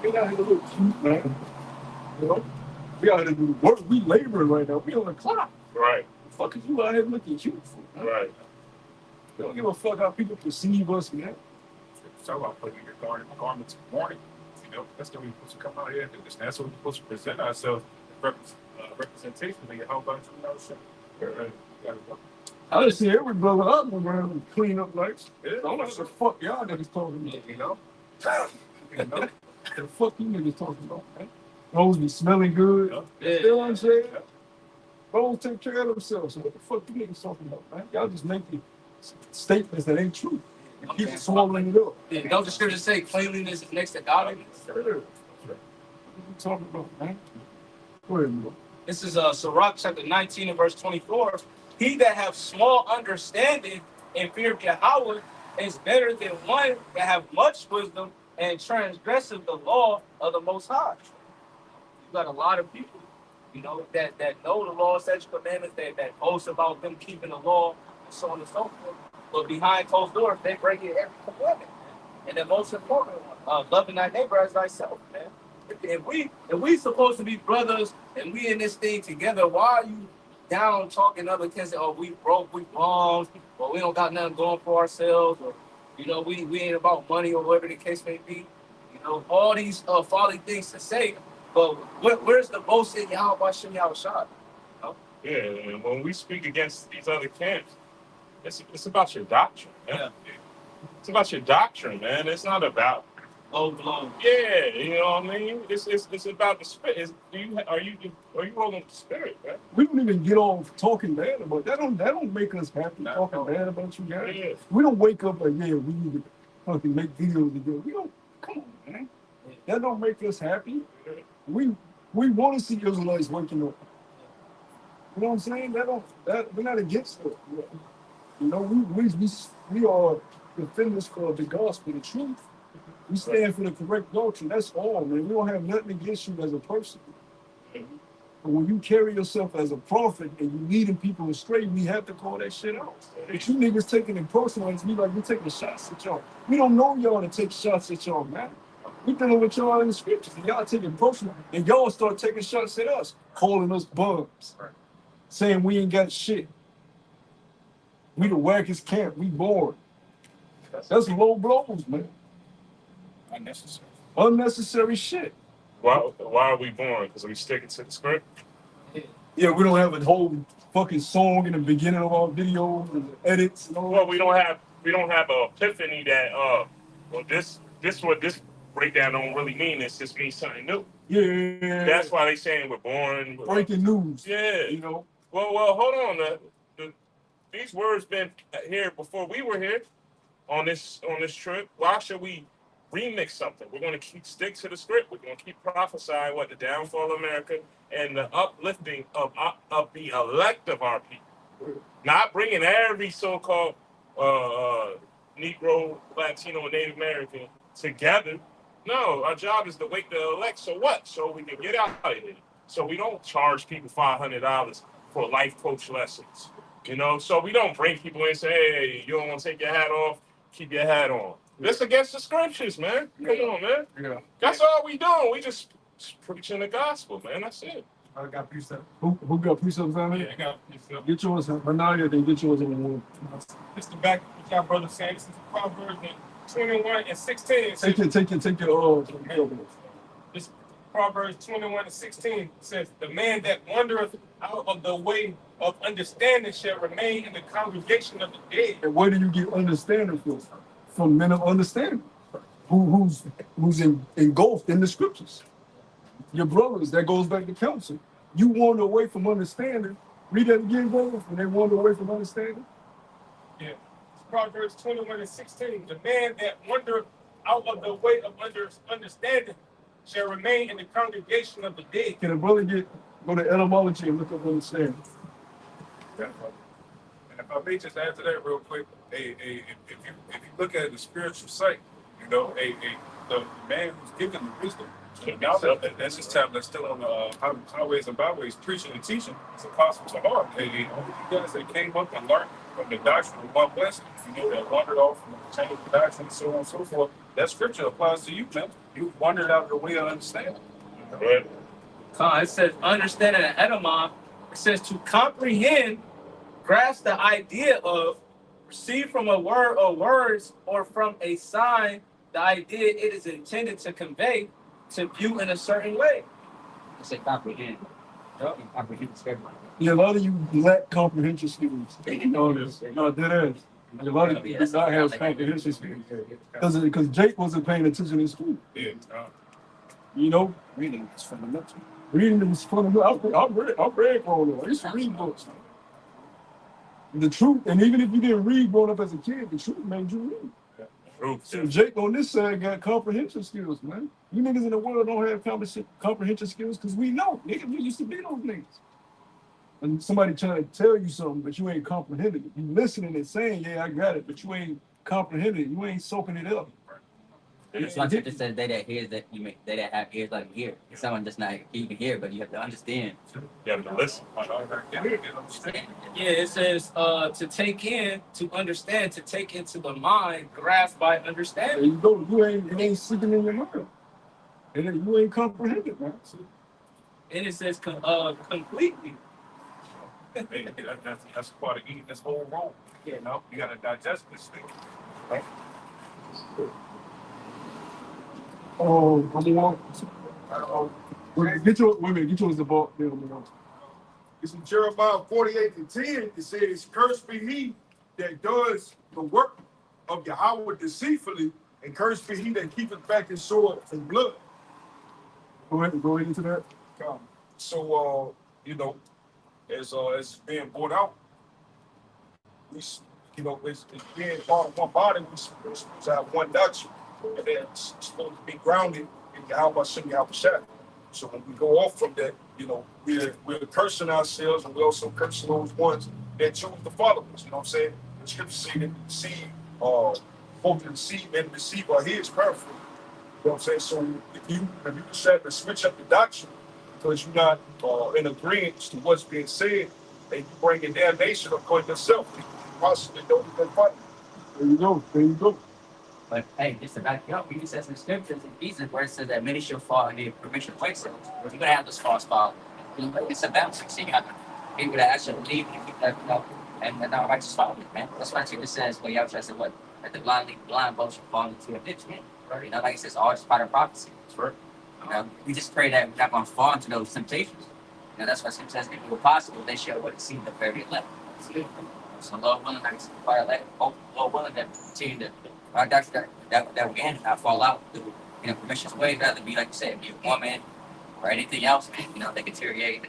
We out here to look cute, man. You know? We out here to do work. We laboring right now. We on the clock. Right. The fuck is you out here looking cute for? Man? Right. We don't give a fuck how people perceive us, man. Talk about putting your garments in the morning. You know, that's the way we're supposed to come out here and do this. That's what we're supposed to present ourselves. Representation of how about you know, I just see every brother up around and clean up lights. Yeah. I don't know what the fuck y'all niggas talking about. you know. The fuck you niggas talking about, man? Bros be smelling good. Yeah. You know what I'm saying? Bros take care of themselves. So what the fuck you niggas talking about, man? Y'all just making statements that ain't true. And keep swallowing it up. Yeah, don't the scriptures say cleanliness is next to godliness? What are you talking about, man? Go ahead, bro. This is Sirach chapter 19 and verse 24. He that have small understanding and fear of Yahweh is better than one that have much wisdom and transgressive the law of the Most High. You got a lot of people, you know, that know the law, statutes, commandments, that boast about them keeping the law and so on and so forth. But behind closed doors, they break it every commandment. And the most important one, loving thy neighbor as thyself, man. If we supposed to be brothers and we in this thing together, why are you down talking other kids? Oh, we broke, we bums, or we don't got nothing going for ourselves, or you know, we ain't about money or whatever the case may be. You know, all these folly things to say, but where's the boast in Yahweh Shem Yahweh Shah? You know? Yeah, and when we speak against these other camps, it's about your doctrine, man. Yeah. It's about your doctrine, man. It's not about Overblown. yeah, you know what I mean. It's about the spirit. Are you rolling with the spirit, man? We don't even get off talking bad about that don't make us happy talking bad about you guys. Yeah. We don't wake up like, yeah, we need to fucking make videos again. We don't come on, man. That don't make us happy. We want to see Israelites waking up. You know what I'm saying? That we're not against it. You know, we are defenders for the gospel, the truth. We stand for the correct doctrine. That's all, man. We don't have nothing against you as a person. But when you carry yourself as a prophet and you leading people astray, we have to call that shit out. But you niggas taking it personal, it's me like we taking shots at y'all. We don't know y'all to take shots at y'all, man. We dealing with y'all in the scriptures, and y'all taking personal, and y'all start taking shots at us, calling us bums, saying we ain't got shit. We the wackest camp. We bored. That's low blows, man. Unnecessary. Unnecessary shit. Why are we born? Because we sticking to the script. Yeah, we don't have a whole fucking song in the beginning of our videos and the edits and all Well, that. we don't have an epiphany that well this what this breakdown don't really mean. It's just means something new. Yeah. That's why they saying we're born. Breaking news. Yeah. You know. Well, hold on. These words been here before we were here on this trip. Why should we remix something? We're going to stick to the script. We're going to keep prophesying what the downfall of America and the uplifting of the elect of our people. Not bringing every so-called Negro, Latino, and Native American together. No, our job is to wake the elect. So what? So we can get out of it. So we don't charge people $500 for life coach lessons. You know, so we don't bring people in and say, hey, you don't want to take your hat off, keep your hat on. That's against the scriptures, man. Come on, man. Yeah. That's all we doing. We just preaching the gospel, man. That's it. I got precept. Who got precepts on Yeah, it? I got precept. Get yours, Manaya, then get yours in the room. This the back what y'all brother saying. This is Proverbs 21 and 16. Take your This Proverbs 21 and 16 says, the man that wandereth out of the way of understanding shall remain in the congregation of the dead. And where do you get understanding from? From men of understanding. Who's engulfed in the scriptures. Your brothers, that goes back to counsel. You wander away from understanding. Read that again, brother. When they wander away from understanding. Yeah. Proverbs 21 and 16. The man that wandereth out of the way of understanding shall remain in the congregation of the dead. Can a brother go to etymology and look up understanding? And if I may just add to that real quick, if you look at the spiritual sight, you know, the man who's given the wisdom, now that's his tablet that's still on the highways and byways preaching and teaching. It's apostle to all. You guys that came up and learned from the doctrine of one blessing, you know, that wandered off from the chain of doctrine and so on and so forth. That scripture applies to you, man. You wandered out of the way of understanding. Right. It says understanding an etymon. It says to comprehend, grasp the idea of, receive from a word or words or from a sign the idea it is intended to convey, to view in a certain way. I say comprehend. Comprehend the script. Yeah, a lot of you lack comprehension skills. No, that is. A lot of you do not have comprehension skills. Because Jake wasn't paying attention in school. Yeah. You know? Reading is fundamental. Reading is fundamental. I read growing up. I used to read books. The truth, and even if you didn't read growing up as a kid, the truth made you read. Truth. So Jake on this side got comprehension skills, man. You niggas in the world don't have comprehension skills because we know. Niggas, we used to be those niggas. And somebody trying to tell you something, but you ain't comprehending it. You listening and saying, yeah, I got it, but you ain't comprehending it. You ain't soaking it up. It's not just says they that hears that they that have ears like hear. Someone just not even hear, but you have to understand. You have to listen. Yeah, it says to take in, to understand, to take into the mind, grasp by There understanding. you go. It ain't sitting in your mind. And you ain't comprehending, man. And it says completely. Hey, that's part of eating this whole roll. You know, you gotta digest this thing. Right? Oh, I'm on. Get yours the ball. It's in Jeremiah 48:10. It says, "Cursed be he that does the work of Yahweh deceitfully, and cursed be he that keepeth back his sword from blood." Go ahead into that. So, as being brought out, we, it's being part of one body. We're supposed to have one doctrine, and then it's supposed to be grounded in Yahweh Shem Yahweh Shai. So when we go off from that, we're cursing ourselves, and we're also cursing those ones that choose to follow us. You know what I'm saying? The scriptures say that the seed, both the seed and the deceiver are his perfect. You know what I'm saying? So if you decide to switch up the doctrine because you're not in agreement to what's being said, and you bring in damnation upon yourself, you possibly don't even fight. There you go. There you go. But hey, just to back you up, we just says in the scriptures in Jesus where it says that many shall fall in the permission of ways. You're gonna have this false fall. It's a balancing. So you got people that actually believe and keep that, and not righteous following, man. That's why Jesus says, well, Yahweh said what? That the blind both shall fall into a ditch, man. Like it says, all is part of prophecy. Right. We just pray that we're not gonna fall into those temptations. That's why Scripture says if it were possible, they shall what see the very elect. So Lord willing, I can see the elect, Lord willing that continue to that we can not fall out through permission's way, rather be like you said, be a woman or anything else, man. They deteriorate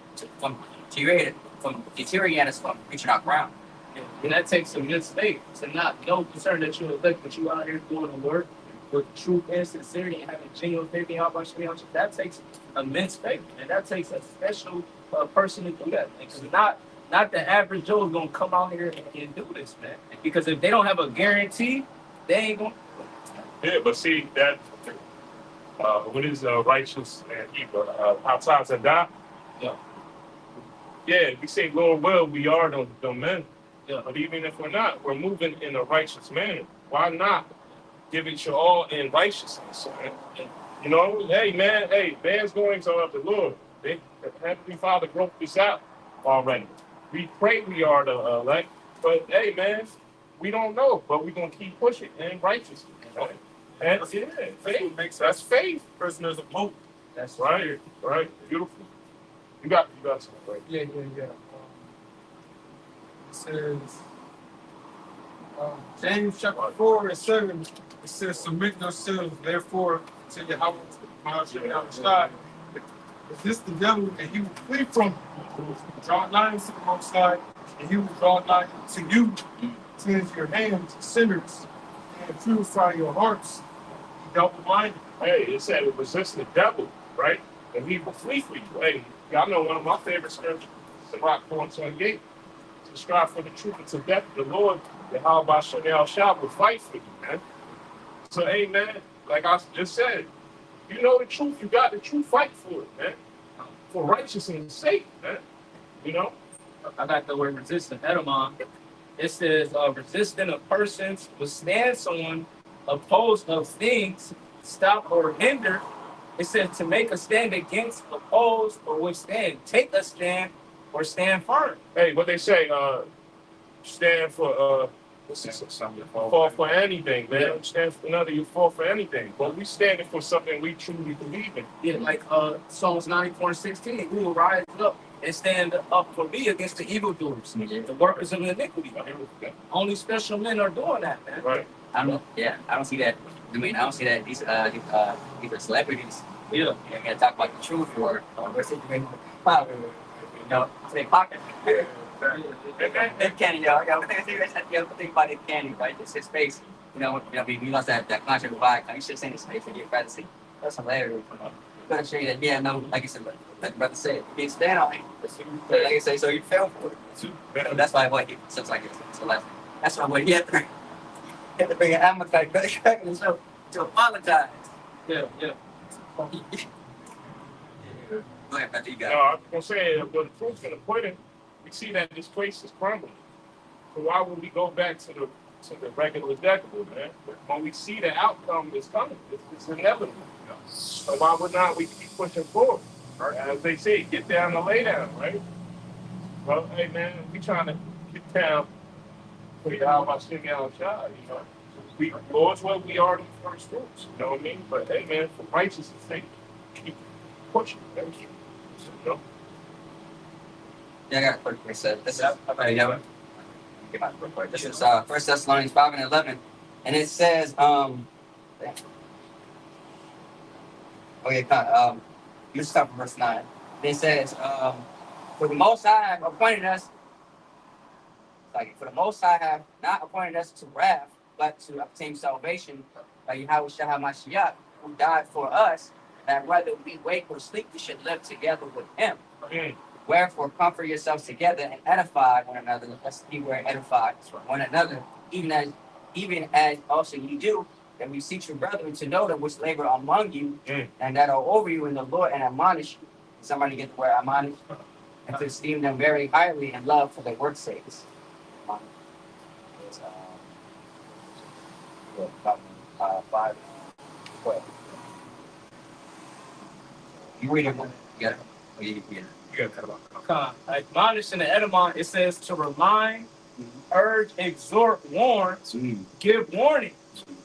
us from reaching our ground. And that takes some good faith to not no concern that you're elect, but you out here doing the work with truth and sincerity and having genuine faith in y'all. That takes immense faith, and that takes a special person to do that. Because not the average Joe is gonna come out here and do this, man. Because if they don't have a guarantee, they ain't gonna. Yeah, but see that what is righteous and evil? How times are die? Yeah. Yeah, we say Lord will, we are the men. Yeah. But even if we're not, we're moving in a righteous manner. Why not give it your all in righteousness? Hey man, man's goings are of the Lord. The Heavenly Father broke this out already. We pray we are the elect, but hey man, we don't know, but we're gonna keep pushing in righteousness. And faith. That's faith. Person, there's a hope. That's right. Beautiful. You got something, right? Yeah. It says, James chapter 4:7. It says, "Submit yourselves, therefore, to Yahweh Shai. Resist the devil, and he will flee from you. Draw nigh to the Most High, and he will draw nigh to you. Cleanse your hands, sinners, and purify your hearts. Be double-minded." Hey, it said resist the devil, right? And he will flee for you. Hey, y'all know one of my favorite scriptures, Sirach 4:28. To strive for the truth until death, the Lord, the Yahweh Shem Shah will fight for you, man. So, hey, man, like I just said, you know the truth, you got the truth, fight for it, man. For righteousness' sake, man. I got the word resistant. Edamon. It says resisting a person's withstand someone opposed of things, stop or hinder. It says to make a stand against, oppose, or withstand. Take a stand or stand firm. Hey, what they say, stand for fall for anything, man. Yeah. Stand for another, you fall for anything. But we standing for something we truly believe in. Yeah, like Psalms 94:16. We will rise up and stand up for me against the evildoers, the workers of iniquity. Only special men are doing that, man. Right. I don't see that. I don't see that these are celebrities. Yeah. You're gonna talk about the truth or power. Say pocket. That candy, think about it, candy, right? It's his face. We lost that contract with Viacom. You should have seen his face when you tried to see. That's hilarious. I'm gonna show you that. Like you said, like the brother said, you didn't stand on it. Like I say, so you fell for it. That's why he looks like it's a lesson. That's why he had to bring an Amalekite back to apologize. Yeah. Go ahead, Pastor, you got it. I was gonna say, but the proof's gonna point it. We see that this place is crumbling. So why would we go back to the regular deckable, man? When we see the outcome is coming, it's inevitable. So why would not we keep pushing forward? Right? As they say, get down and lay down, right? Well, hey man, we trying to get down for Yahweh Shem Shah, Lord's way we are the first fruits, you know what I mean? But hey man, for righteousness' sake, keep pushing, thank you. Yeah, I got a quick reset. This is get my quick word. This is 1 Thessalonians 5:11, and it says you start from verse 9. It says for the Most High have appointed us. For the Most High have not appointed us to wrath, but to obtain salvation by Yahweh Shah Mashiach, who died for us, that whether we wake or sleep, we should live together with him. Mm. Wherefore, comfort yourselves together and edify one another. Let's see where edify one another, even as also you do. And we seek your brethren to know that which labor among you, and that are over you in the Lord, and admonish you. Somebody get the word admonish, and to esteem them very highly in love for their work's sakes. Five. You read it. Yeah. You got that about. Admonish in the Edemon, it says to remind, urge, exhort, warn, give warning.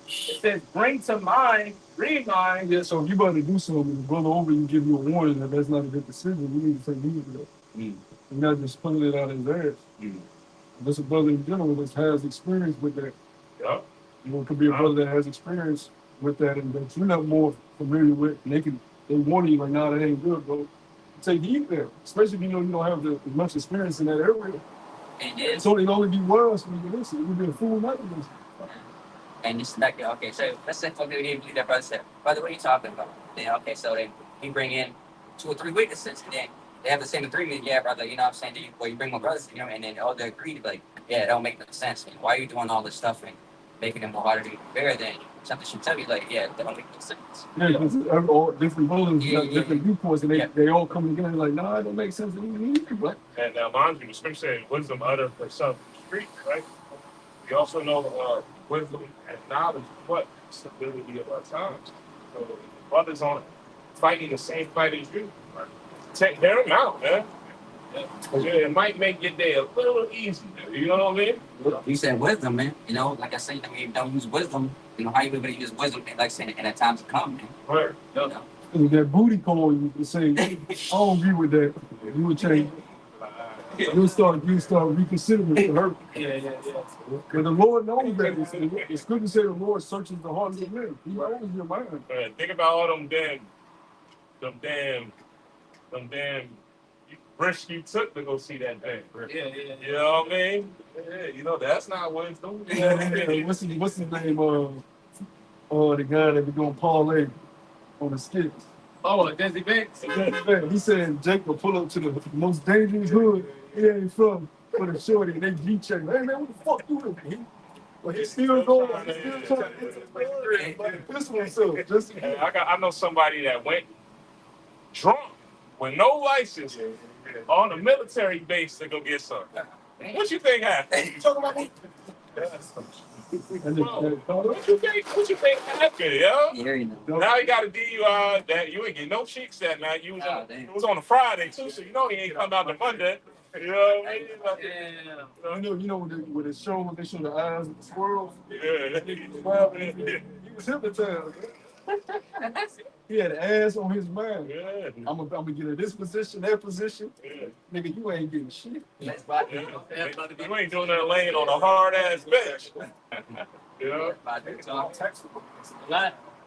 It says bring to mind, remind. Yeah, so if you about to do something, the brother over you give you a warning that that's not a good decision, you need to take heed of that. You're not just pulling it out of his ass. There's a brother in general that has experience with that. Yeah. You know, it could be a brother that has experience with that and that you're not more familiar with. And they warn you like, nah, that ain't good, bro. Take heed there, especially if you know you don't have as much experience in that area. So it'd only be worse when you listen. You'd be a fool not to listen. And it's like, okay, so let's say we didn't believe that brother said, brother, what are you talking about? Then okay, so then we bring in 2 or 3 witnesses, and then they have the same agreement. Yeah, brother, you know what I'm saying? You bring my brothers, you know, and then all they agree to be like, yeah, it don't make no sense. And why are you doing all this stuff and making them more harder to be fair than something should tell you like, yeah, that don't make no sense. Yeah, because all different brothers got different viewpoints, and they all come together like, nah, it don't make sense to me either, but. And now, mind you, the scripture says wisdom uttered for some street, right? We also know wisdom and knowledge is what? Stability of our times. So if the brothers on fighting the same fight as you, take them out, man. Yeah, it might make your day a little easier. You know what I mean? You said wisdom, man. You know, like I said, I mean, don't use wisdom. You know, how you going to use wisdom, like saying, and at times to come, man. Right. You know? That booty call, you can say, I don't agree with that. You would change. You'll start reconsidering for her. Yeah. But the Lord knows that. It's good to say the Lord searches the hearts of men. He knows your mind. Think about all them damn risks you took to go see that thing. Yeah. You know what I mean? Yeah, you know, that's not what it's doing. What's his name? The guy that be doing parlay on the skits. Oh, Desi Banks. He said Jake will pull up to the most dangerous hood he ain't from for the shorty, and they G-check. Hey man, what the fuck you doing? But he's still going. He's still trying to get to the but this one, so just I know somebody that went drunk with no license on a military base to go get some. What you think happened? You talking about me? What you think happened, yo? Yeah, you know. Now he got a DUI that you ain't get no cheeks that night. It was on a Friday too, so you know he ain't come out to Monday. You know what I mean? you know when it show when they show the eyes of the squirrels. Yeah. He was hypnotized. He had ass on his mind. Yeah. I'm gonna get in this position, that position. Yeah. Nigga, you ain't getting shit. You ain't doing that laying on a hard ass bench. You know?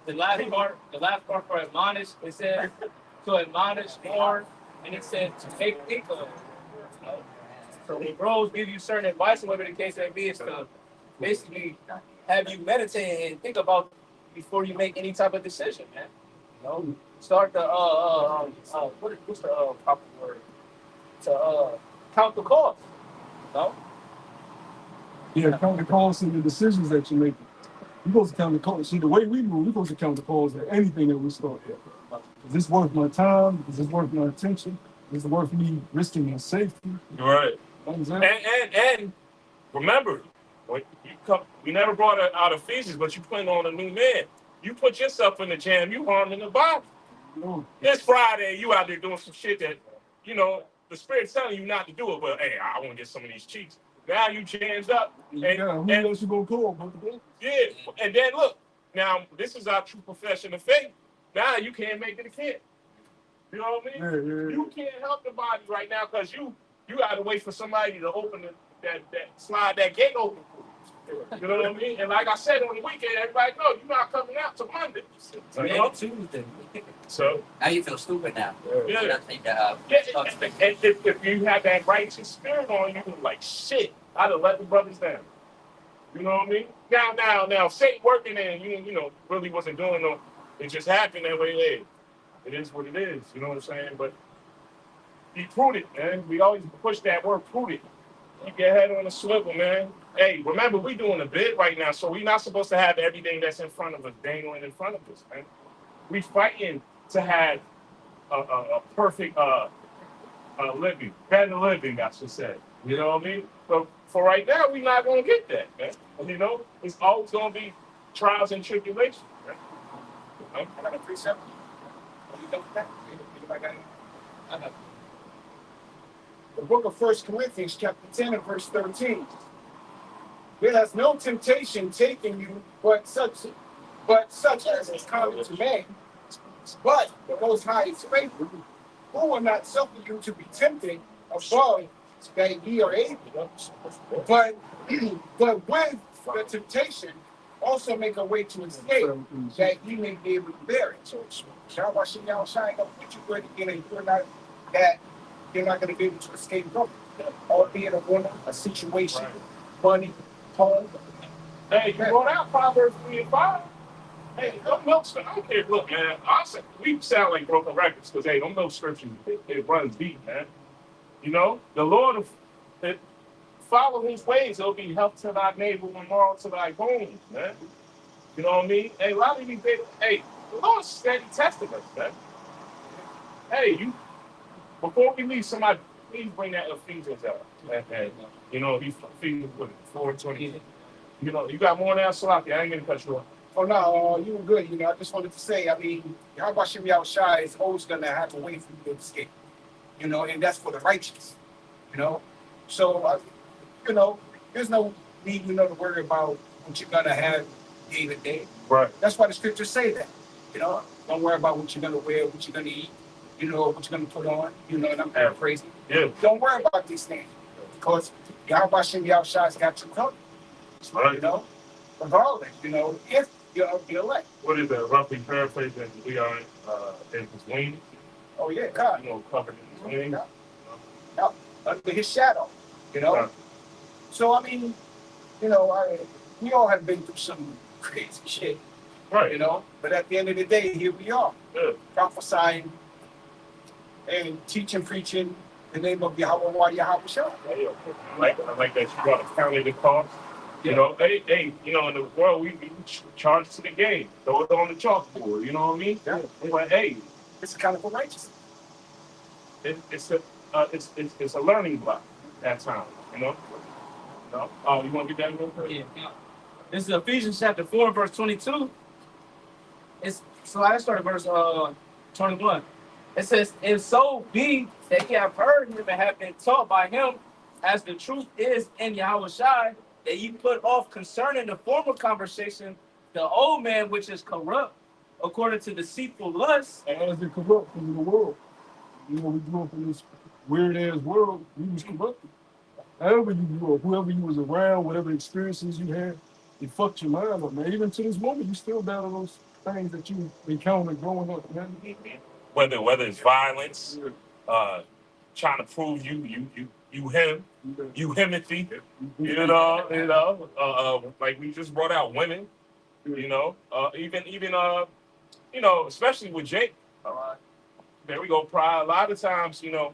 The last part for admonish, it said to admonish, warn, and it said to think of. So when bros give you certain advice, whatever the case may be, it's to basically have you meditate and think about before you make any type of decision, man. You know, start the what's the proper word? To count the cost. You know? Yeah, count the costs and the decisions that you make. You're supposed to count the costs. See, the way we move, we're supposed to count the costs at anything that we start with. Is this worth my time? Is this worth my attention? Is it worth me risking my safety? Right. And remember, when you come, we never brought it out of Ephesians, but you put on a new man. You put yourself in the jam, you harming the body. No. It's Friday, you out there doing some shit that, you know, the Spirit's telling you not to do it, but hey, I want to get some of these cheeks. Now you jammed up. Who else you gonna call? Yeah, and then look, now this is our true profession of faith. Now you can't make it a kid. You know what I mean? Yeah. You can't help the body right now because you You gotta wait for somebody to open that slide that gate open for you. You know what I mean? And like I said on the weekend, everybody know you're not coming out till Monday. You know? Tuesday. So Now you feel stupid now. yeah. You don't think, And if you have that righteous spirit on you, like shit, I'd have let the brothers down. You know what I mean? Now, Satan working and you know, really wasn't doing no. It just happened that way. Hey, it is what it is. You know what I'm saying? But be prudent, man. We always push that word prudent. Keep your head on the swivel, man. Hey, remember we doing a bid right now, so we're not supposed to have everything that's in front of us dangling in front of us, man. We fighting to have a perfect living, better living, I should say. You know what I mean? But for right now, we're not gonna get that, man. You know, it's always gonna be trials and tribulations, man. You know? I got a precept. Are you done with that? Anybody got any? I got it. The book of 1 Corinthians, chapter 10 and verse 13. There has no temptation taken you but such as is common to man. But the Most High is faithful, who will not suffer you to be tempted above that ye are able, but but with the temptation also make a way to escape, that ye may be able to bear it. So Yahweh Shem shine up with you where you're not going to be able to escape from it. Albeit a woman, a situation, money, home. Hey, you brought out Proverbs 3 and 5. Hey, them milk scriptures, I don't care. Look, man, we sound like broken records because, hey, them milk scriptures, it runs deep, man. You know, the Lord, follow his ways, it'll be health to thy navel and moral to thy bones, man. You know what I mean? Hey, a lot of these people, hey, the Lord's steady testing us, man. Hey, before we leave, somebody, please bring that Ephesians out. And you know, Ephesians 4:20. You know, you got more than that, Salaki. I ain't gonna cut you off. Oh no, you were good. You know, I just wanted to say, I mean, Yahweh Shem Yahushai is always going to have a way for you to escape. You know, and that's for the righteous. You know, so you know, there's no need, you know, to worry about what you're gonna have day to day. Right. That's why the scriptures say that. You know, don't worry about what you're gonna wear, what you're gonna eat, you know, what you're gonna put on. You know, and I'm paraphrasing. Yeah. Don't worry about these things because Yahweh Shem Yahushua's got you covered. Right. You know, regardless, you know, if you're of the elect. What is that? Roughly paraphrasing, we are in his wings. Oh yeah, God. You know, covered in his wings. Yeah. Under his shadow. You know. Yeah. So I mean, you know, we all have been through some crazy shit. Right. You know, but at the end of the day, here we are, prophesying and teaching, preaching the name of Yahweh Yahweh Shah. I like that you brought a county the cost. You know, hey, you know, in the world we charge to the game, throw it on the chalkboard. You know what I mean? Yeah. But hey, It's accountable for righteousness. It's a learning block at times. You know. No. Oh, you want to get that real quick? Yeah. This is Ephesians chapter 4, verse 22. So I started verse 21. It says, if so be that ye have heard him and have been taught by him, as the truth is in Yahweh Shai, that ye put off concerning the former conversation, the old man which is corrupt, according to deceitful lusts. And as it corrupt from the world. You know, we grew up in this weird ass world, we was corrupted. However you grew up, whoever you was around, whatever experiences you had, it fucked your mind up, man. Even to this moment, you still battle those things that you encountered growing up, man. Whether it's violence, trying to prove you him, you himothy, you know, like we just brought out women, you know, even you know, especially with Jake. There we go, pride. A lot of times, you know,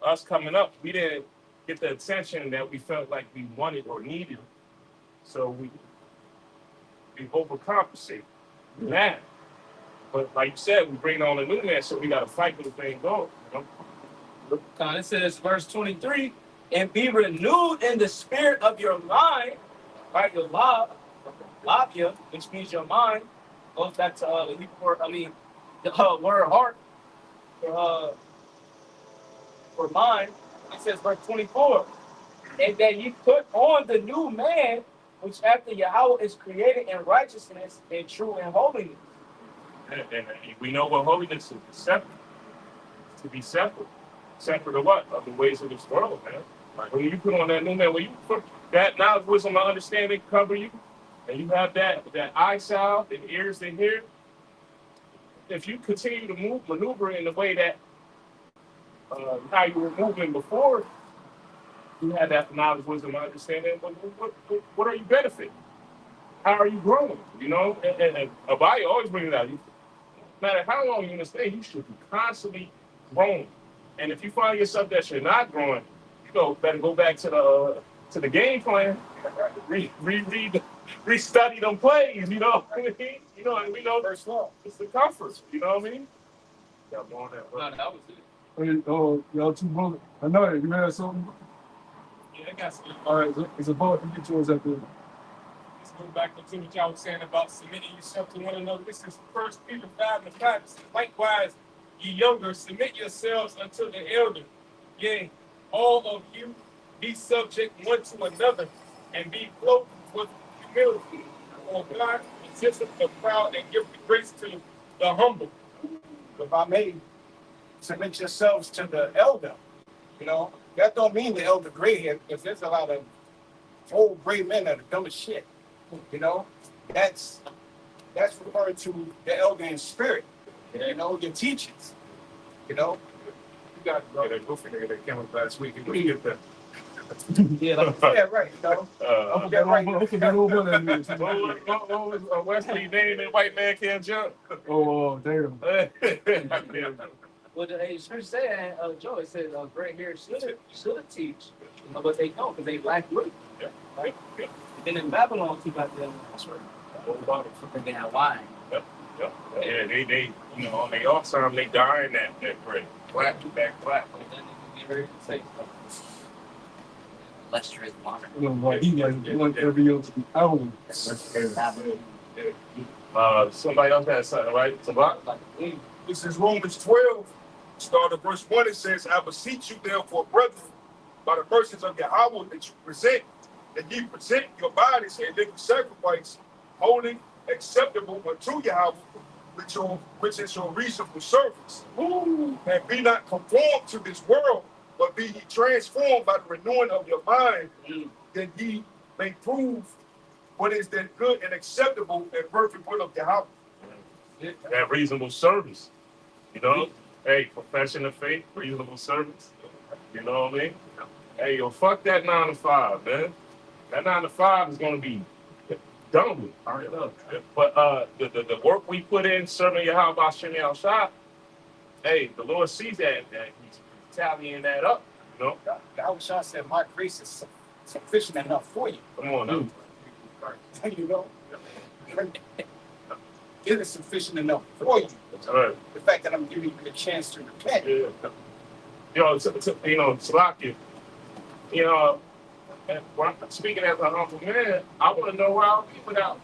us coming up, we didn't get the attention that we felt like we wanted or needed. So we overcompensate. Mad. But like you said, we bring on a new man, so we got to fight with the thing going. You know? It says, verse 23, and be renewed in the spirit of your mind, right? Your labia, which means your mind, goes back to the Hebrew word, the word heart for mind. It says, verse 24, and that you put on the new man, which after Yahweh is created in righteousness and true and holiness. And we know what holiness is, separate. To be separate. separate of what? Of the ways of this world, man. Like when you put on that new man, when you put that knowledge, wisdom, and understanding cover you, and you have that eye salve and ears to hear, if you continue to maneuver in the way that how you were moving before you had that knowledge, wisdom, and understanding, what are you benefiting? How are you growing? You know, and Abaya always brings it out. No matter how long you're gonna stay, you should be constantly growing. And if you find yourself that you're not growing, better go back to the game plan, restudy them plays. You know what I mean? You know, and we know First law. it's the comforts. You know what I mean? Yeah, I'm on that. No, that was it. Hey, y'all two brothers. I know it. You had something? Yeah, I got some. All right, it's about to get yours up there. Let's go back to what y'all was saying about submitting yourself to one another. This is 1 Peter 5:5. It says, likewise, ye younger, submit yourselves unto the elder. Yea, all of you be subject one to another, and be clothed with humility. For God resisteth the proud and give the grace to the humble. If I may, submit yourselves to the elder. You know, that don't mean the elder gray hair, because there's a lot of old gray men that are dumb as shit. You know, that's referring to the elder in spirit. You know, your teachers. You know, You got that goofy nigga that came up last week. We get that. yeah, right. You know, Uh, that right. I forgot who that is. what was Wesley name and white man can't jump? Oh, damn. Well, the scripture said, Joe, it said gray hair should teach, but they don't because they lack root. Yeah. Right? Then in Babylon, too, back then, that's right. They had wine. Yep. Yeah, they on their off time they dying that gray. Black. Then they get ready to say stuff. Lustrous wine. You know, like he like one every other hour. Somebody else had something, right? Sabak? This is Romans 12, start at verse 1. It says, I beseech you, therefore, brethren, by the mercies of Yahweh, that ye present your bodies a living sacrifice, holy, acceptable unto Yahweh, which is your reasonable service. And be not conformed to this world, but be ye transformed by the renewing of your mind, that ye may prove what is that good and acceptable and perfect will of Yahweh. That reasonable service. You know? Hey, profession of faith, reasonable service. You know what I mean? Hey, yo, fuck that 9 to 5, man. That 9 to 5 is gonna be done with. But the work we put in serving Yahweh Bashim Al Shah, hey, the Lord sees that he's tallying that up, you know. Yahweh Shah said, my grace is sufficient enough for you. Come on now. You know, it is sufficient enough for you. That's right. The fact that I'm giving you the chance to repent. Yeah. Salakia, you know, and when I'm speaking as an humble man, I want to know where I'll be without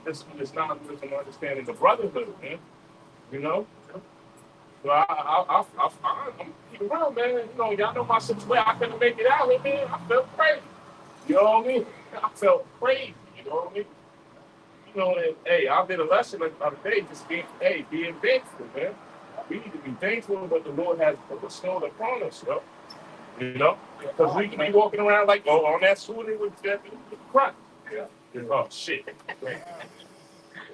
this knowledge and understanding the brotherhood, man. You know? So I'm keeping around, man. You know, y'all know my situation. I couldn't make it out, man. I felt crazy. You know what I mean? I felt crazy. You know what I mean? You know, and, hey, I've been a lesson of the day just being thankful, man. We need to be thankful for what the Lord has bestowed upon us, yo. You know? Because we can be walking around like, oh, on that shooting with crap. Yeah. Oh, shit.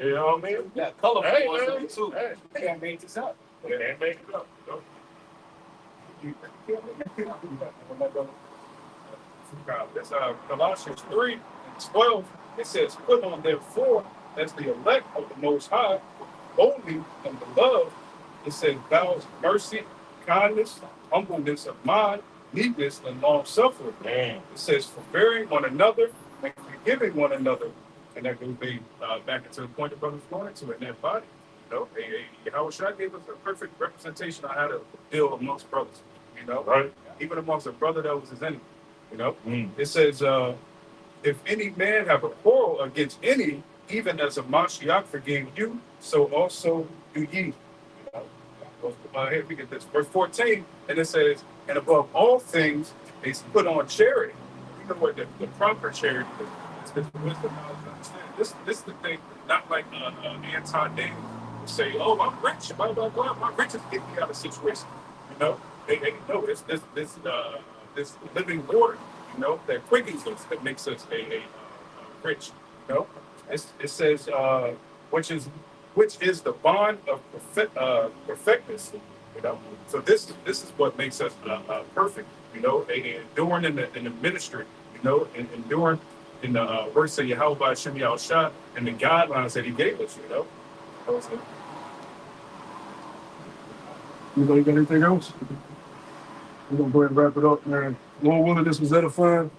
You know what I mean? Yeah, colorful Hey, ones man. too. Hey, Can't make this up. can't make it up. You know? That's Colossians 3:12. It says, put on therefore as the elect of the Most High, boldly and beloved. It says, vows of mercy, kindness, humbleness of mind, meekness, and long suffering. Man. It says, forbearing one another and forgiving one another. And that goes back into the point the brother's going to in that body. You know, Yahweh Shai gave us a perfect representation on how to deal amongst brothers. You know, Right. even amongst a brother that was his enemy. You know, Mm. it says, if any man have a quarrel against any, even as a Mashiach forgave you, so also do ye. Here we get this, verse 14, and it says, and above all things, they put on charity. You know what the proper charity is? It's the wisdom of understanding. This is the thing, not like Anton Davis would say, oh, I'm rich, blah, blah, blah. My riches get me out of situation. know, no, it's this living water, you know, that quickens us, that makes us rich. You know, it says which is the bond of perfectness. You know, so this is what makes us perfect. You know, and enduring in the ministry. You know, and enduring in the works of Yahweh Shem Shah and the guidelines that He gave us. You know. Anybody got anything else? We're gonna go ahead and wrap it up, man. Lord willing, this was edifying.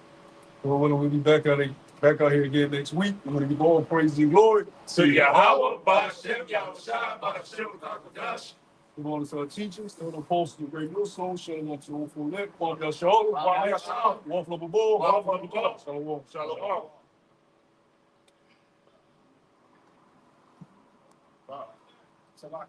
Lord willing, we'll be back out here again next week. I'm gonna give all praise and glory So Yahweh, Ba'ashem, Yahushua, Ba'ashem, Ba'adash. We want to our teachers, throw the post of the great new song, shutting up to full neck, one down shoulder, one flip a ball, One flip a ball. Shalom. Shalom. Wow. It's a lot.